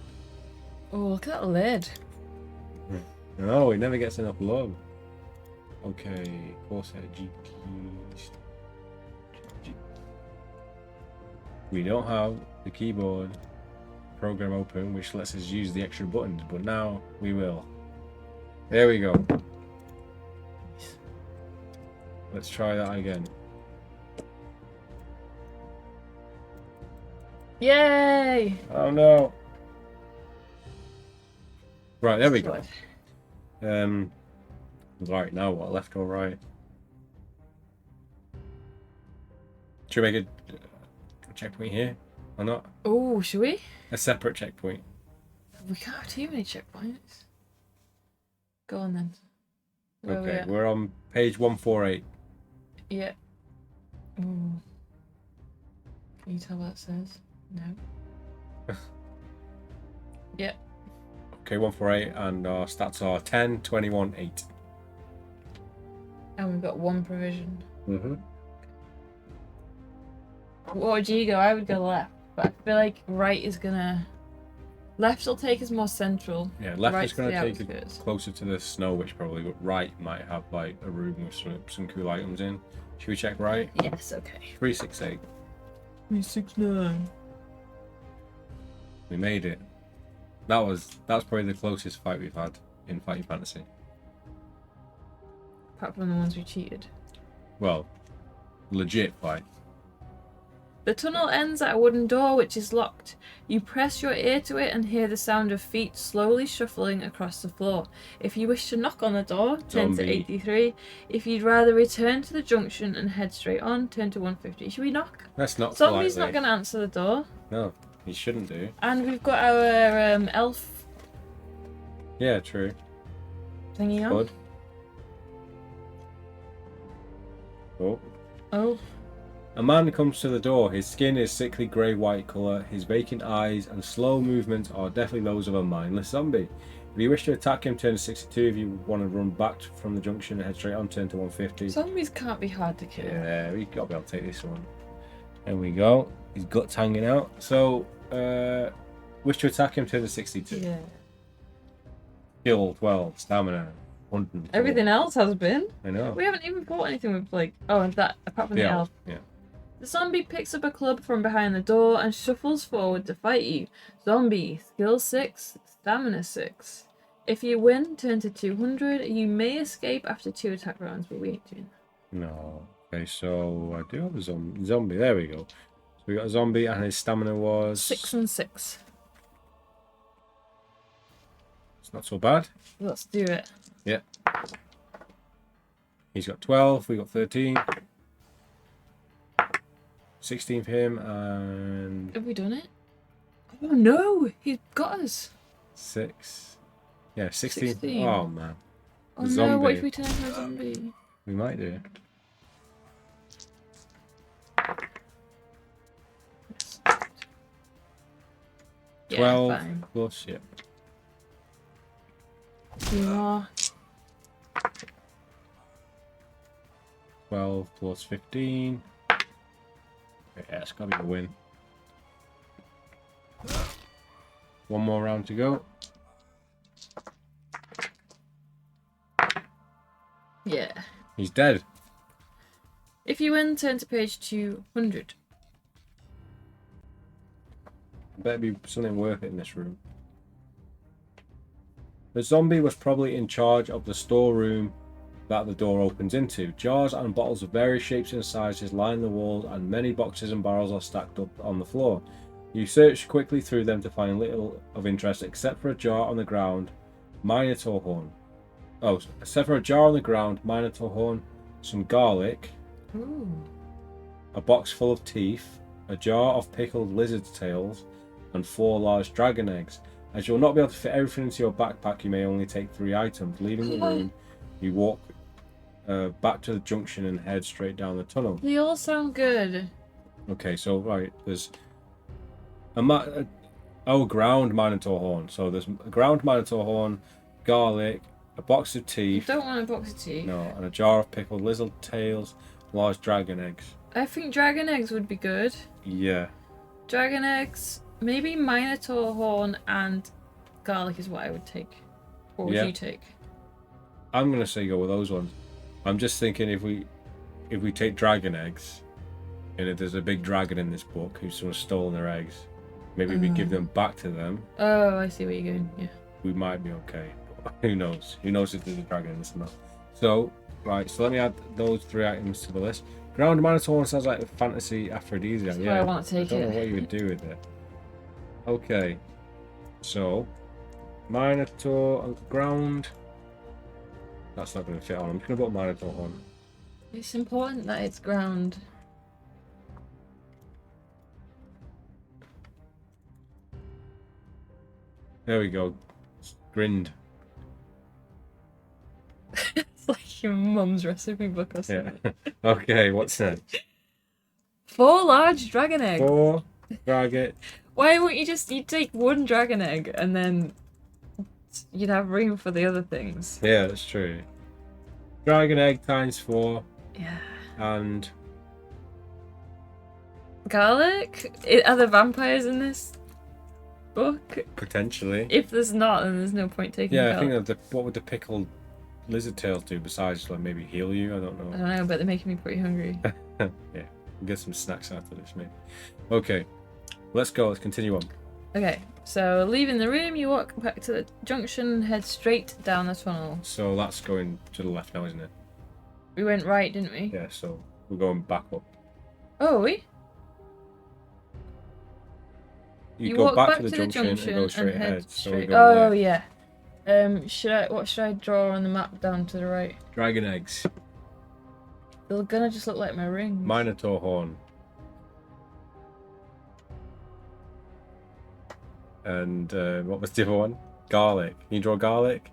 Oh, look at that lid. No, it never gets enough love. Okay, Corsair G keys. We don't have the keyboard program open, which lets us use the extra buttons, but now we will. There we go. Let's try that again. Yay! Oh no. Right, there we go. Good. Right, now what? Left or right? Should we make a checkpoint here? Or not? Oh, should we? A separate checkpoint. We can't have too many checkpoints. Go on then. Where are we Okay, at? we're on page 148. Yeah. Ooh. Can you tell what it says? No. Yeah. Okay, 148, and our stats are 10, 21, 8. And we've got 1 provision. Mm-hmm. What would you go? I would go left. But I feel like right is gonna... Left will take us more central. Yeah, left Right is going to to the take it outskirts. closer to the snow, which probably, but right might have like a room with some cool items in. Should we check right? Yes, okay. 368. 369. We made it. That's probably the closest fight we've had in Fighting Fantasy. Apart from the ones we cheated. Well, legit fight. The tunnel ends at a wooden door which is locked. You press your ear to it and hear the sound of feet slowly shuffling across the floor. If you wish to knock on the door, turn to Zombie. 83. If you'd rather return to the junction and head straight on, turn to 150. Should we knock? That's not Zombie's politely. not going to answer the door. No, he shouldn't do. And we've got our elf Yeah, true. thingy on. Good. Oh. Oh. A man comes to the door. His skin is sickly grey-white colour. His vacant eyes and slow movements are definitely those of a mindless zombie. If you wish to attack him, turn to 62. If you want to run back from the junction and head straight on, turn to 150. Zombies can't be hard to kill. Yeah, we got to be able to take this one. There we go. His gut's hanging out. So, wish to attack him, turn to 62. Yeah. Skill 12, stamina 100. Everything else has been. I know. We haven't even fought anything with like... Oh, and that, apart from the elf. Yeah. The zombie picks up a club from behind the door and shuffles forward to fight you. Zombie, skill 6, stamina 6. If you win, turn to 200. You may escape after 2 attack rounds, but we ain't doing that. No. Okay, so I do have a zombie. There we go. So we got a zombie, and his stamina was 6 and 6. It's not so bad. Let's do it. Yeah. He's got 12. We got 13. 16 for him, and Have we done it? Oh no, he got us. 6. Yeah, 16. 16. Oh man. Oh Zombie. no, what if we turn into a zombie? We might do. 12 Yeah, fine. plus, yeah. 2 more. 12 plus 15. Yeah, it's gotta be a win. One more round to go. Yeah. He's dead. If you win, turn to page 200. Better be something worth it in this room. The zombie was probably in charge of the storeroom that the door opens into. Jars and bottles of various shapes and sizes line the walls, and many boxes and barrels are stacked up on the floor. You search quickly through them to find little of interest except for a jar on the ground, minotaur horn. Oh, except for a jar on the ground, minotaur horn, some garlic, Ooh. a box full of teeth, a jar of pickled lizard's tails, and 4 large dragon eggs. As you'll not be able to fit everything into your backpack, you may only take 3 items. Leaving the room, you walk back to the junction and head straight down the tunnel. They all sound good. Okay, so right, there's ground minotaur horn. So there's a ground minotaur horn, garlic, a box of You teeth. don't want a box of tea. No, and a jar of pickled lizard tails, large dragon eggs. I think dragon eggs would be good. Yeah. Dragon eggs, maybe minotaur horn and garlic is what I would take. What would you take? I'm gonna say go with those ones. I'm just thinking if we take dragon eggs, and if there's a big dragon in this book who's sort of stolen their eggs, maybe we give them back to them. Oh, I see where you're going. Yeah. We might be okay. But who knows? Who knows if there's a dragon in this or not? So, right. So let me add those 3 items to the list. Ground minotaur sounds like a fantasy aphrodisiac. That's why I want to take I don't it. know what you would do with it. Okay. So, minotaur on the ground. That's not going to fit on. I'm just going to put minotaur on. It's important that it's ground. There we go. Grinned. It's like your mum's recipe book or something. Yeah. Okay, what's next? 4 large dragon eggs. 4 dragon. Why wouldn't you'd take 1 dragon egg and then you'd have room for the other things? Yeah, that's true. Dragon egg times 4. Yeah. And Garlic? Are there vampires in this book? potentially. If there's not, then there's no point taking Yeah, I garlic. think what would the pickled lizard tails do besides like maybe heal you? I don't I know. don't know, but they're making me pretty hungry. Yeah, we'll get some snacks after this, maybe. Okay, let's go. Let's continue on. Okay, so leaving the room, you walk back to the junction and head straight down the tunnel. So that's going to the left now, isn't it? We went right, didn't we? Yeah. So we're going back up. Oh, are we? You go walk back to the junction and go straight head ahead. So we're straight. going Oh, left. yeah. What should I draw on the map down to the right? Dragon eggs. They're gonna just look like my rings. Minotaur horn. And what was the other one? Garlic. Can you draw garlic?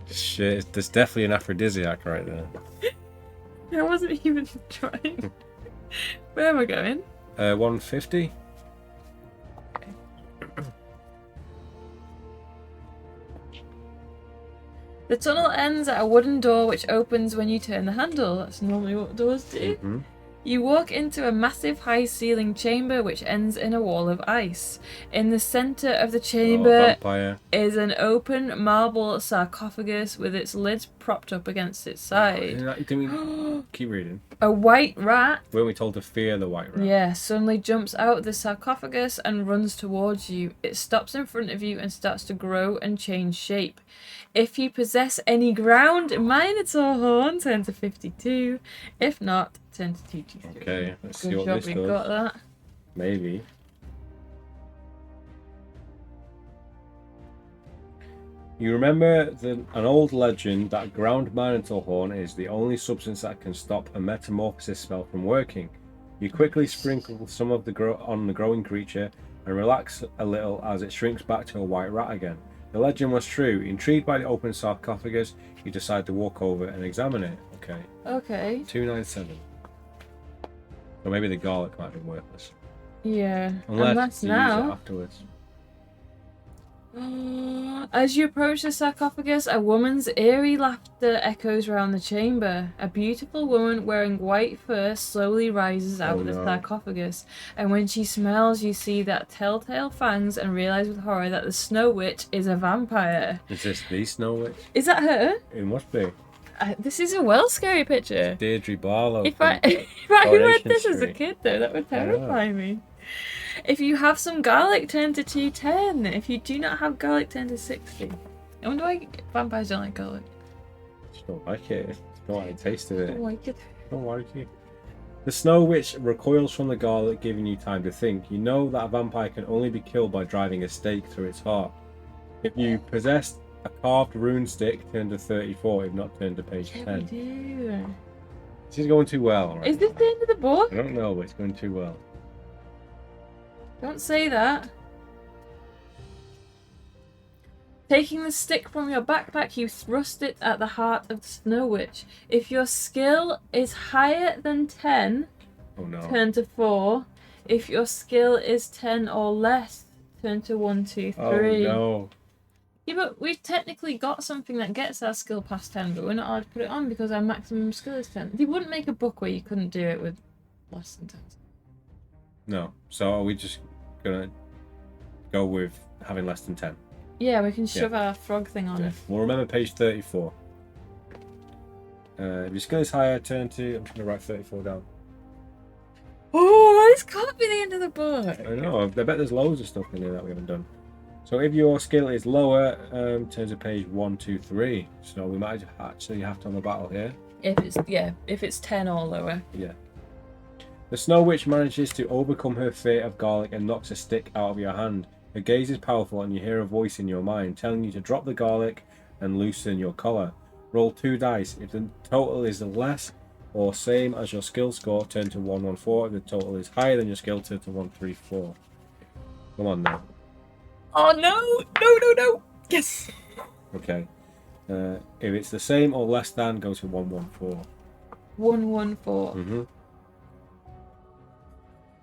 Shit, there's definitely an aphrodisiac right there. I wasn't even trying. Where am I going? 150. The tunnel ends at a wooden door which opens when you turn the handle. That's normally what doors do. Mm-hmm. You walk into a massive high-ceiling chamber which ends in a wall of ice. In the center of the chamber vampire. is an open marble sarcophagus with its lids propped up against its side. Keep reading. A white rat, Weren't we told to fear the white rat? yeah, suddenly jumps out of the sarcophagus and runs towards you. It stops in front of you and starts to grow and change shape. If you possess any ground Minotaur horn, turn to 52. If not, turn to 223. Okay, let's see Good what job this we does. got that. Maybe. You remember an old legend that ground Minotaur horn is the only substance that can stop a metamorphosis spell from working. You quickly sprinkle some of on the growing creature and relax a little as it shrinks back to a white rat again. The legend was true. Intrigued by the open sarcophagus, you decide to walk over and examine it. Okay. Okay. 297. Or maybe the garlic might be worthless. Yeah. Unless you use it now. afterwards. As you approach the sarcophagus, a woman's eerie laughter echoes around the chamber. A beautiful woman wearing white fur slowly rises out of the sarcophagus, and when she smiles, you see that telltale fangs and realize with horror that the Snow Witch is a vampire. Is this the Snow Witch? Is that her? It must be. This is a well scary picture. Deirdre Barlow. If I read this as a kid, though, that would terrify me. If you have some garlic, turn to 210. If you do not have garlic, turn to 60. I wonder why vampires don't like garlic. Just don't like it. Just don't like the taste of it. I don't like it. Don't like it. The Snow Witch recoils from the garlic, giving you time to think. You know that a vampire can only be killed by driving a stake through its heart. If you possessed a carved rune stick, turn to 34. If not, turn to page 10. We do. This is going too well. Right? Is this the end of the book? I don't know, but it's going too well. Don't say that. Taking the stick from your backpack, you thrust it at the heart of the Snow Witch. If your skill is higher than 10, turn to 4. If your skill is 10 or less, turn to 1, 2, 3. Oh no. Yeah, but we've technically got something that gets our skill past 10, but we're not allowed to put it on because our maximum skill is 10. They wouldn't make a book where you couldn't do it with less than 10. No. So are we just gonna go with having less than 10? Yeah, we can shove our frog thing on. Yeah. Well, remember page 34. If your skill is higher, turn to... I'm just going to write 34 down. Oh, this can't be the end of the book. I know. I bet there's loads of stuff in there that we haven't done. So if your skill is lower, turn to page 123. So we might actually have to have a battle here. If it's 10 or lower. Yeah. The Snow Witch manages to overcome her fear of garlic and knocks a stick out of your hand. Her gaze is powerful and you hear a voice in your mind telling you to drop the garlic and loosen your collar. Roll 2 dice. If the total is less or same as your skill score, turn to 114. If the total is higher than your skill, turn to 134. Come on now. Oh no! No! Yes! Okay. If it's the same or less than, go to 114. 114. Mm-hmm.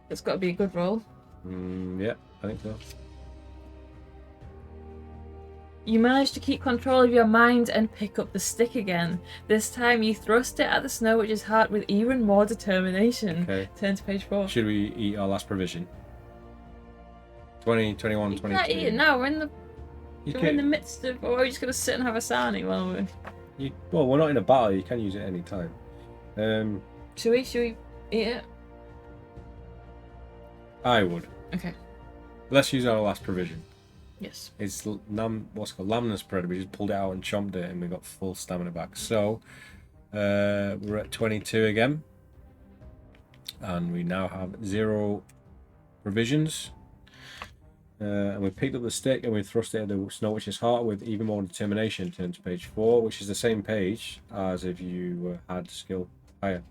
It's got to be a good roll. Yeah, I think so. You manage to keep control of your mind and pick up the stick again. This time you thrust it at the Snow Witch's heart with even more determination. Okay. Turn to page 4. Should we eat our last provision? 20, 21, You 22. can't eat it now. We're in the midst of... Or are we just going to sit and have a sarnie while we're... Well, we're not in a battle. You can use it any time. Should we eat it? I would. Okay. Let's use our last provision. Yes. It's what's called lamina spread. We just pulled it out and chomped it, and we got full stamina back. So we're at 22 again, and we now have 0 provisions. And we picked up the stick and we thrust it at the Snow Witch's heart with even more determination. Turn to page 4, which is the same page as if you had skill higher.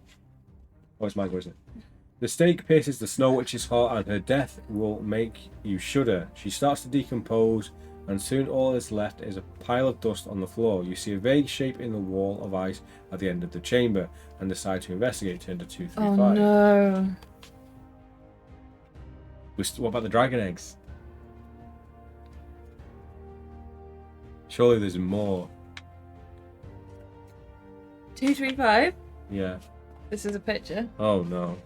Oh, it's Michael, isn't it? The stake pierces the Snow Witch's heart and her death will make you shudder. She starts to decompose and soon all that's left is a pile of dust on the floor. You see a vague shape in the wall of ice at the end of the chamber and decide to investigate. Turn to 235. Oh no. What about the dragon eggs? Surely there's more. 235? Yeah. This is a picture. Oh no.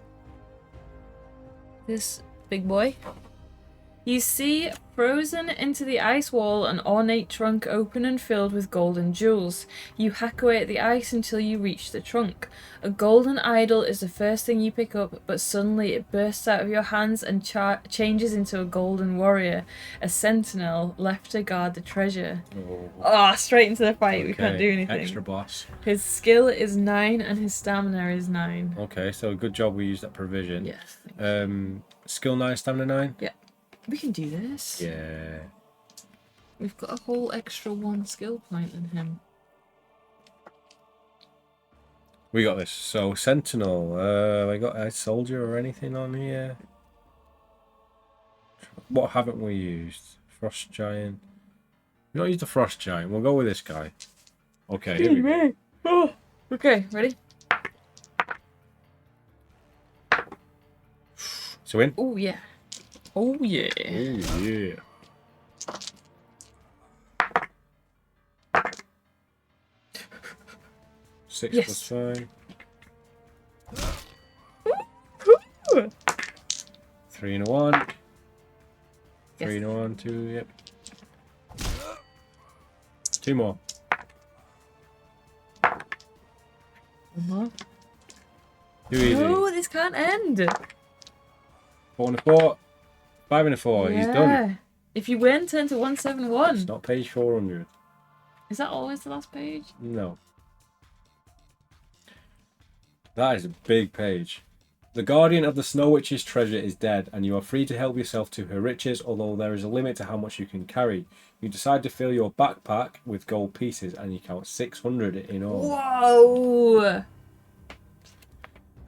This big boy. You see, frozen into the ice wall, an ornate trunk open and filled with golden jewels. You hack away at the ice until you reach the trunk. A golden idol is the first thing you pick up, but suddenly it bursts out of your hands and changes into a golden warrior, a sentinel left to guard the treasure. Oh, straight into the fight. Okay. We can't do anything. Extra boss. His skill is 9 and his stamina is 9. Okay, so good job we used that provision. Yes. Skill 9, stamina 9? Yeah. We can do this. Yeah. We've got a whole extra 1 skill point in him. We got this. So, Sentinel. I got a soldier or anything on here? What haven't we used? Frost Giant. We don't use the Frost Giant. We'll go with this guy. Okay, here we go. Oh. Okay, ready? So in? Oh, yeah. Oh, yeah. Oh, yeah. Six Yes. plus 5. 3 and a 1. 3 and a 1, 2, yep. 2 more. Too easy. No, this can't end. 4 and a 4. 5 and a 4. Yeah. He's done. If you win, turn to 171. It's not page 400. Is that always the last page? No. That is a big page. The guardian of the Snow Witch's treasure is dead, and you are free to help yourself to her riches, although there is a limit to how much you can carry. You decide to fill your backpack with gold pieces, and you count 600 in all. Whoa!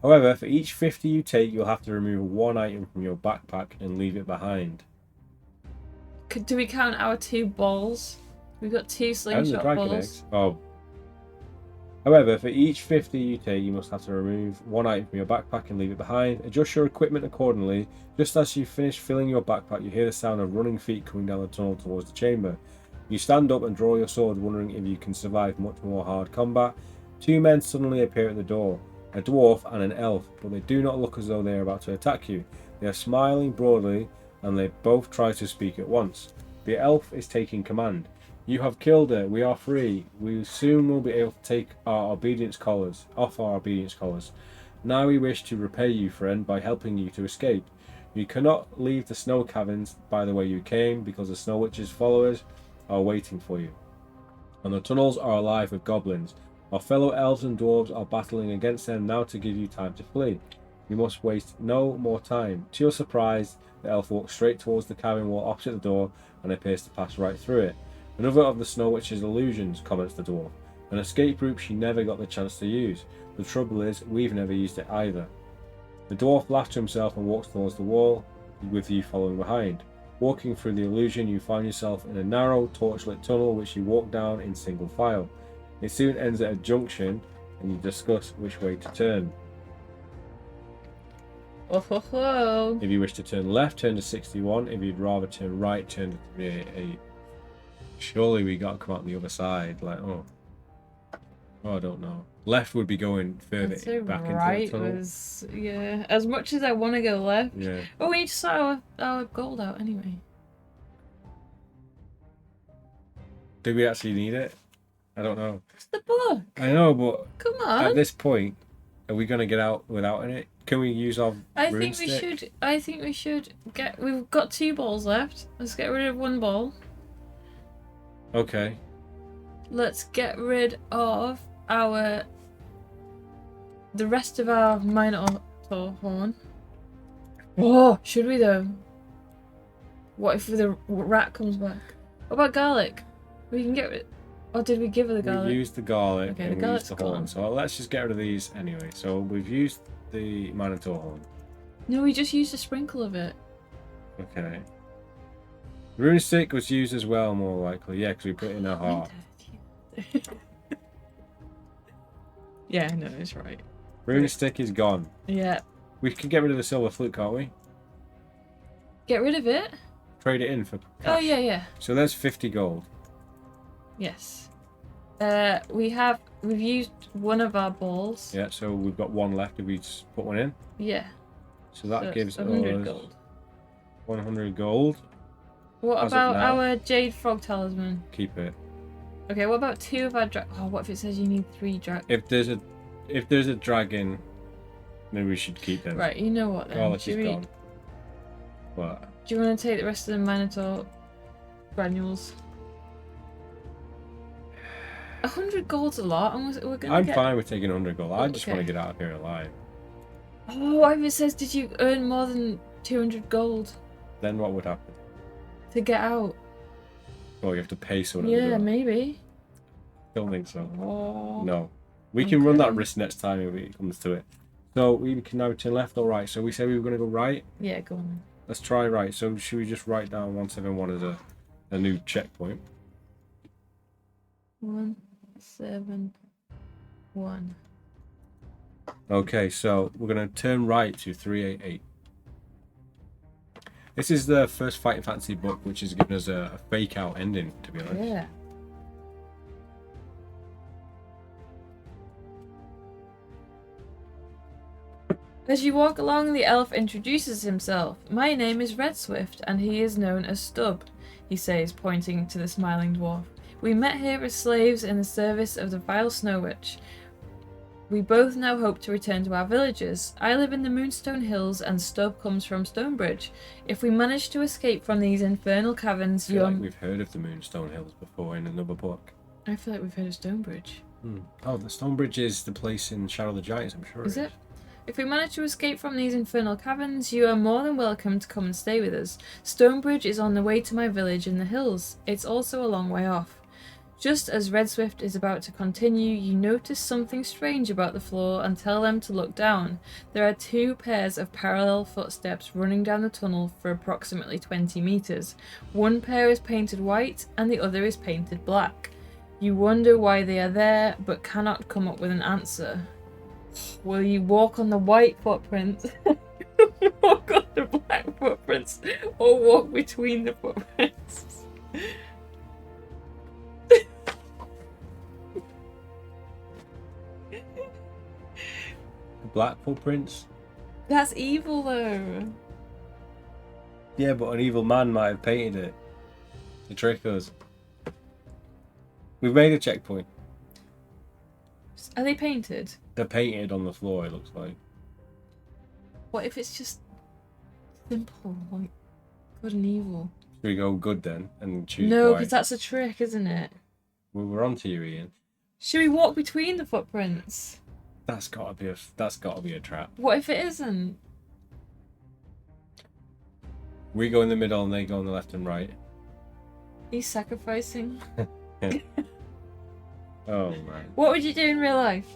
However, for each 50 you take, you'll have to remove 1 item from your backpack and leave it behind. Do we count our 2 balls? We've got 2 And the slingshot dragon balls. eggs. Oh. However, for each 50 you take, you must have to remove 1 item from your backpack and leave it behind. Adjust your equipment accordingly. Just as you finish filling your backpack, you hear the sound of running feet coming down the tunnel towards the chamber. You stand up and draw your sword, wondering if you can survive much more hard combat. 2 men suddenly appear at the door, a dwarf and an elf, but they do not look as though they are about to attack you. They are smiling broadly, and they both try to speak at once. The elf is taking command. You have killed her. We are free. We soon will be able to take our obedience collars off our obedience collars. Now we wish to repay you, friend, by helping you to escape. You cannot leave the snow caverns by the way you came, because the Snow Witch's followers are waiting for you. And the tunnels are alive with goblins. Our fellow elves and dwarves are battling against them now to give you time to flee. You must waste no more time. To your surprise, the elf walks straight towards the cavern wall opposite the door and appears to pass right through it. Another of the Snow Witch's illusions, comments the dwarf. An escape route she never got the chance to use. The trouble is, we've never used it either. The dwarf laughs to himself and walks towards the wall, with you following behind. Walking through the illusion, you find yourself in a narrow, torchlit tunnel which you walk down in single file. It soon ends at a junction, and you discuss which way to turn. Oh ho ho! If you wish to turn left, turn to 61. If you'd rather turn right, turn to 388. Surely we gotta come out the other side. Like, oh, I don't know. Left would be going further So back right into the tunnel. was, yeah. As much as I want to go left. Yeah. Oh, we need to sort our gold out anyway. Do we actually need it? I don't know. It's the book. I know, but Come at on. this point, are we gonna get out without it? Can we use our I rune think we stick? should. I think we should get. We've got 2 balls left. Let's get rid of 1 ball. Okay. Let's get rid of the rest of our Minotaur horn. Oh, should we though? What if the rat comes back? What about garlic? We can get rid. Or did we give her the garlic? We've used the garlic Okay, and the we garlic's used the horn. gone. So let's just get rid of these anyway. So we've used the Minotaur horn. No, we just used a sprinkle of it. Okay. Rune stick was used as well, more likely. Yeah, because we put it in our heart. Yeah, no, it's right. Rune stick is gone. Yeah. We can get rid of the silver flute, can't we? Get rid of it? Trade it in for Oh, cash. yeah, yeah. So there's 50 gold. Yes. We've used one of our balls. Yeah, so we've got one left if we just put one in. Yeah. So that gives 100 us gold. 100 gold. What As of about now. our jade frog talisman? Keep it. Okay, what about 2 of our what if it says you need 3 If there's a dragon, maybe we should keep them. Right, you know what then? Garlic is gone. What? Do you want to take the rest of the Minotaur granules? 100 gold's a lot, and we're gonna I'm fine with taking 100 gold. I just okay. want to get out of here alive. Oh, what if it says, did you earn more than 200 gold Then what would happen? to get out? Oh, you have to pay someone. Yeah, maybe. Don't think so. Oh. No. We can run that risk next time if it comes to it. So we can now turn left or right. So we said we were going to go right. Yeah, go on. Let's try right. So should we just write down 171 as a new checkpoint? 171. Okay, so we're going to turn right to 388. This is the first Fighting Fantasy book which has given us a fake out ending, to be honest. Yeah. As you walk along, the elf introduces himself. My name is Red Swift, and he is known as Stub, he says, pointing to the smiling dwarf. We met here as slaves in the service of the vile Snow Witch. We both now hope to return to our villages. I live in the Moonstone Hills, and Stub comes from Stonebridge. If we manage to escape from these infernal caverns, I feel like we've heard of the Moonstone Hills before in another book. I feel like we've heard of Stonebridge. Oh, the Stonebridge is the place in Shadow of the Giants, I'm sure. Is it? If we manage to escape from these infernal caverns, you are more than welcome to come and stay with us. Stonebridge is on the way to my village in the hills. It's also a long way off. Just as Red Swift is about to continue, you notice something strange about the floor and tell them to look down. There are 2 pairs of parallel footsteps running down the tunnel for approximately 20 meters. One pair is painted white and the other is painted black. You wonder why they are there, but cannot come up with an answer. Will you walk on the white footprints, walk on the black footprints, or walk between the footprints? Black footprints? That's evil though. Yeah, but an evil man might have painted it to trick us. We've made a checkpoint. Are they painted? They're painted on the floor, it looks like. What if it's just simple, like good and evil? Should we go good then and choose No, white? because that's a trick, isn't it? We're on to you, Ian. Should we walk between the footprints? That's gotta be a trap. What if it isn't? We go in the middle and they go on the left and right. He's sacrificing. Oh man. What would you do in real life?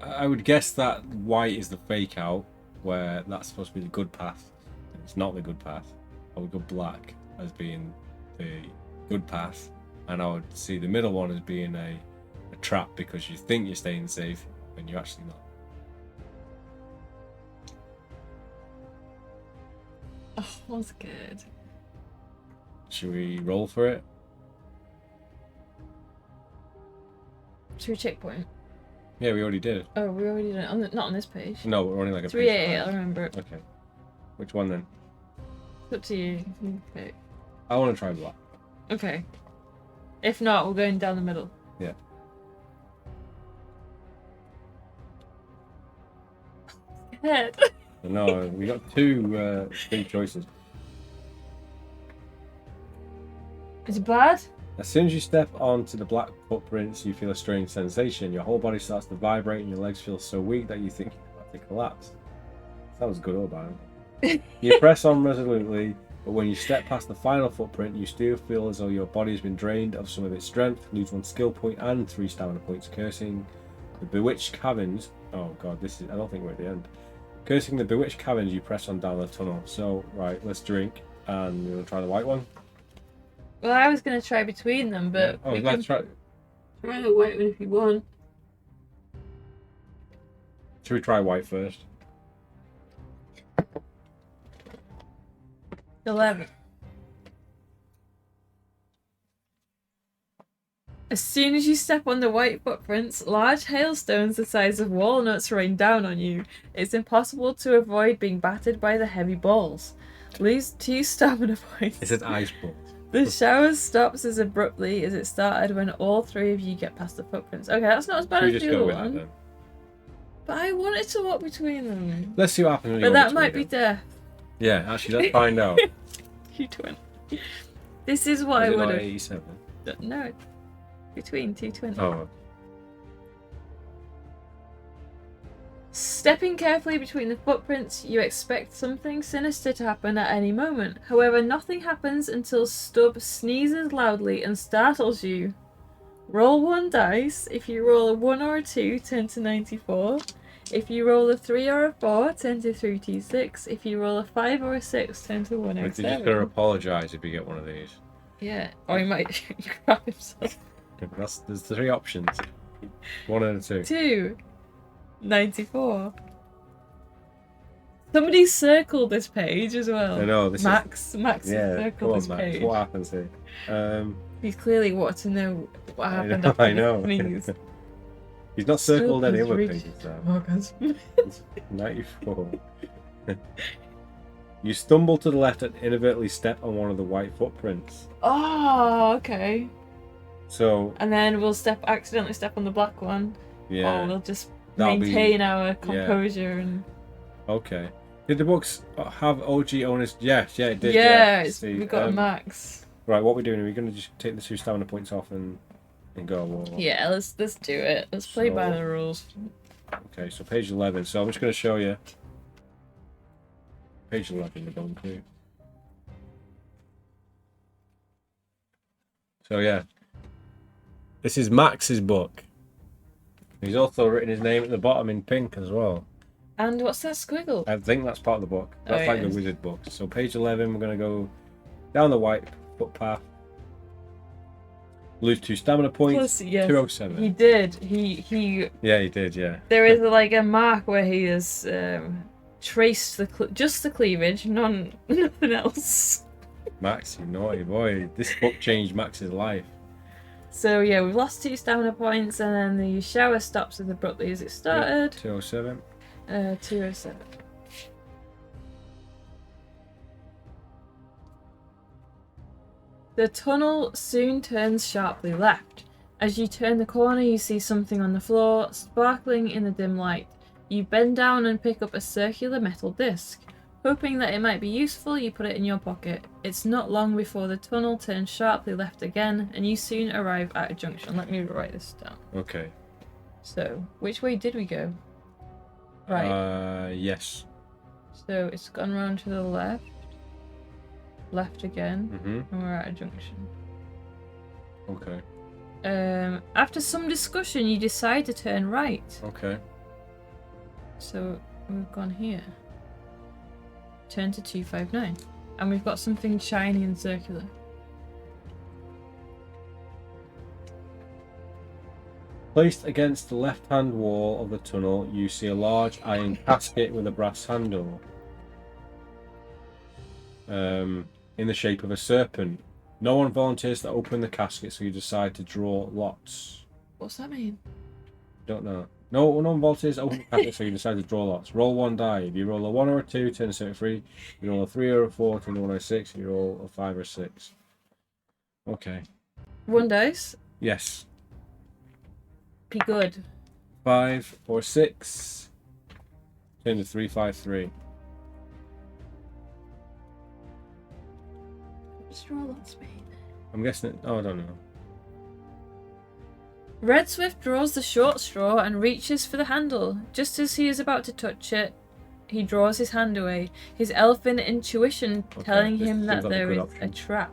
I would guess that white is the fake out, where that's supposed to be the good path. It's not the good path. I would go black as being the good path, and I would see the middle one as being a trap because you think you're staying safe when you're actually not. Oh, that's good. Should we roll for it? Should we checkpoint? Yeah, we already did. Oh, we already done it. Not on this page. No, we're only like a 388, page I'll behind. remember it. Okay. Which one then? It's up to you. Okay. I want to try black. Okay. If not, we're going down the middle. Yeah. Head. No, we got two big choices. Is it bad? As soon as you step onto the black footprints, you feel a strange sensation. Your whole body starts to vibrate and your legs feel so weak that you think you're about to collapse. Sounds good or bad. You press on resolutely, but when you step past the final footprint, you still feel as though your body has been drained of some of its strength, lose 1 skill point and 3 stamina points, cursing the bewitched caverns. Oh god, I don't think we're at the end. Cursing the bewitched caverns, you press on down the tunnel. So, right, let's drink, and we're going to try the white one. Well, I was going to try between them, but... Oh, let's try... Try the white one if you want. Should we try white first? 11. As soon as you step on the white footprints, large hailstones the size of walnuts rain down on you. It's impossible to avoid being battered by the heavy balls. Lose 2 stamina points. It says ice balls. The shower stops as abruptly as it started when all 3 of you get past the footprints. Okay, that's not as bad as the other one. Then? But I wanted to walk between them. Let's see what happens. But that might be death. Yeah, actually, let's find out. You twin. This is what I would have. 87. No, between 220. Oh. Stepping carefully between the footprints, you expect something sinister to happen at any moment. However, nothing happens until Stubb sneezes loudly and startles you. Roll 1 dice. If you roll a 1 or a 2, turn to 94. If you roll a 3 or a 4, turn to 3t6. If you roll a 5 or a 6, turn to 1x7. You're just going to apologise if you get one of these. Yeah, or he might crap himself. There's 3 options. 1 and a 2. 2. 94. Somebody circled this page as well. I know. Max has circled this Max. page. What happens here? He's clearly wanted to know what happened. I know. He's not circled any other pages. So. 94. You stumble to the left and inadvertently step on one of the white footprints. Oh, okay. So. And then we'll accidentally step on the black one. Yeah. Or we'll just maintain our composure and. Okay. Did the books have OG owners? Yes, it did. Yeah, we got a max. Right, what are we doing? Are we going to just take the 2 stamina points off and go? Or... Yeah, let's do it. Let's play by the rules. Okay, so page 11. So I'm just going to show you. Page 11 we're going to. So yeah. This is Max's book. He's also written his name at the bottom in pink as well. And what's that squiggle? I think that's part of the book. That's like the wizard book. So page 11, we're going to go down the white footpath. Lose 2 stamina points. Plus, yes, 207. He did. He. Yeah, he did. Yeah. There is like a mark where he has traced just the cleavage, nothing else. Max, you naughty boy. This book changed Max's life. So yeah, we've lost 2 stamina points, and then the shower stops as abruptly as it started. 207. 207. The tunnel soon turns sharply left. As you turn the corner, you see something on the floor, sparkling in the dim light. You bend down and pick up a circular metal disc. Hoping that it might be useful, you put it in your pocket. It's not long before the tunnel turns sharply left again, and you soon arrive at a junction. Let me write this down. Okay. So, which way did we go? Right. Yes. So it's gone round to the left. Left again. And we're at a junction. Okay. After some discussion, you decide to turn right. Okay. So we've gone here. Turn to 259. And we've got something shiny and circular. Placed against the left-hand wall of the tunnel, you see a large iron casket with a brass handle. In the shape of a serpent. No one volunteers to open the casket, so you decide to draw lots. What's that mean? Don't know. No one volunteers to open the casket, so you decide to draw lots. Roll 1 die. If you roll a 1 or a 2, turn to 73. If you roll a 3 or a 4, turn to 106. If you roll a 5 or a 6. Okay. 1 dice? Yes. Be good. 5 or 6. Turn to 353. What's draw lots mean? I'm guessing it. Oh, I don't know. Red Swift draws the short straw and reaches for the handle. Just as he is about to touch it, he draws his hand away, his elfin intuition telling him that there is a trap.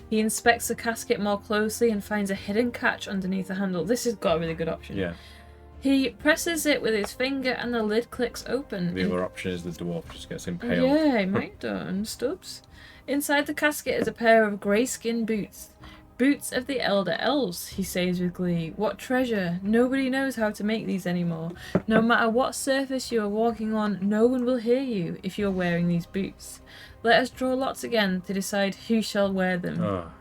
He inspects the casket more closely and finds a hidden catch underneath the handle. This has got a really good option. Yeah. He presses it with his finger and the lid clicks open. The other option is the dwarf just gets impaled. Yeah, he might do. Stubbs. Inside the casket is a pair of grey-skin boots. Boots of the Elder Elves, he says with glee. What treasure! Nobody knows how to make these anymore. No matter what surface you are walking on, no one will hear you if you are wearing these boots. Let us draw lots again to decide who shall wear them. Oh.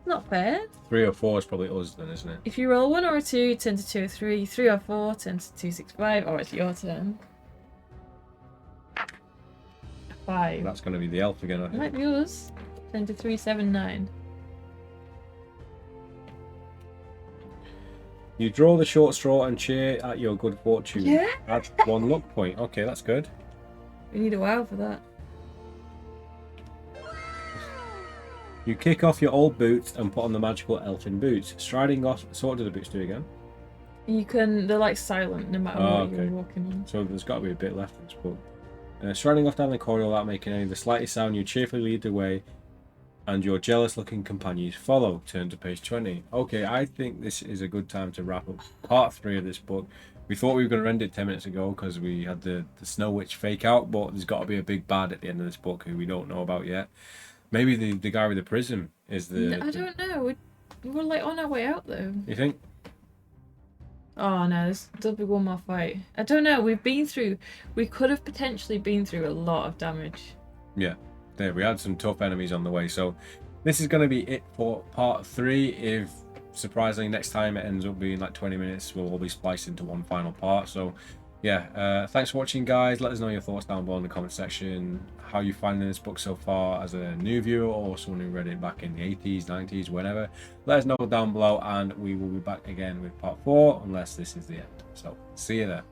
Not fair. 3 or 4 is probably us then, isn't it? If you roll 1 or a 2, turn to 2 or 3. 3 or 4, turn to 2, 6, 5. Oh, it's your turn. 5. That's going to be the elf again, I think. Might be us. Turn to 3, 7, 9. You draw the short straw and cheer at your good fortune. Yeah. Add 1 luck point. Okay, that's good. We need a while for that. You kick off your old boots and put on the magical elfin boots. Striding off. So what do the boots do again? You can. They're like silent no matter what you're walking on. So there's got to be a bit left in this book. Striding off down the corridor without making any of the slightest sound, you cheerfully lead the way, and your jealous-looking companions follow. Turn to page 20. Okay, I think this is a good time to wrap up part 3 of this book. We thought we were going to end it 10 minutes ago because we had the Snow Witch fake out, but there's got to be a big bad at the end of this book who we don't know about yet. Maybe the guy with the prism is the... I don't know. We're like on our way out though. You think? Oh no, there'll be one more fight. I don't know. We could have potentially been through a lot of damage. Yeah, there we had some tough enemies on the way. So this is going to be it for part 3. If surprisingly next time it ends up being like 20 minutes, we'll all be spliced into one final part. So yeah, thanks for watching, guys. Let us know your thoughts down below in the comment section. How you finding this book so far as a new viewer or someone who read it back in the 80s, 90s, whenever. Let us know down below, and we will be back again with part 4 unless this is the end. So see you there.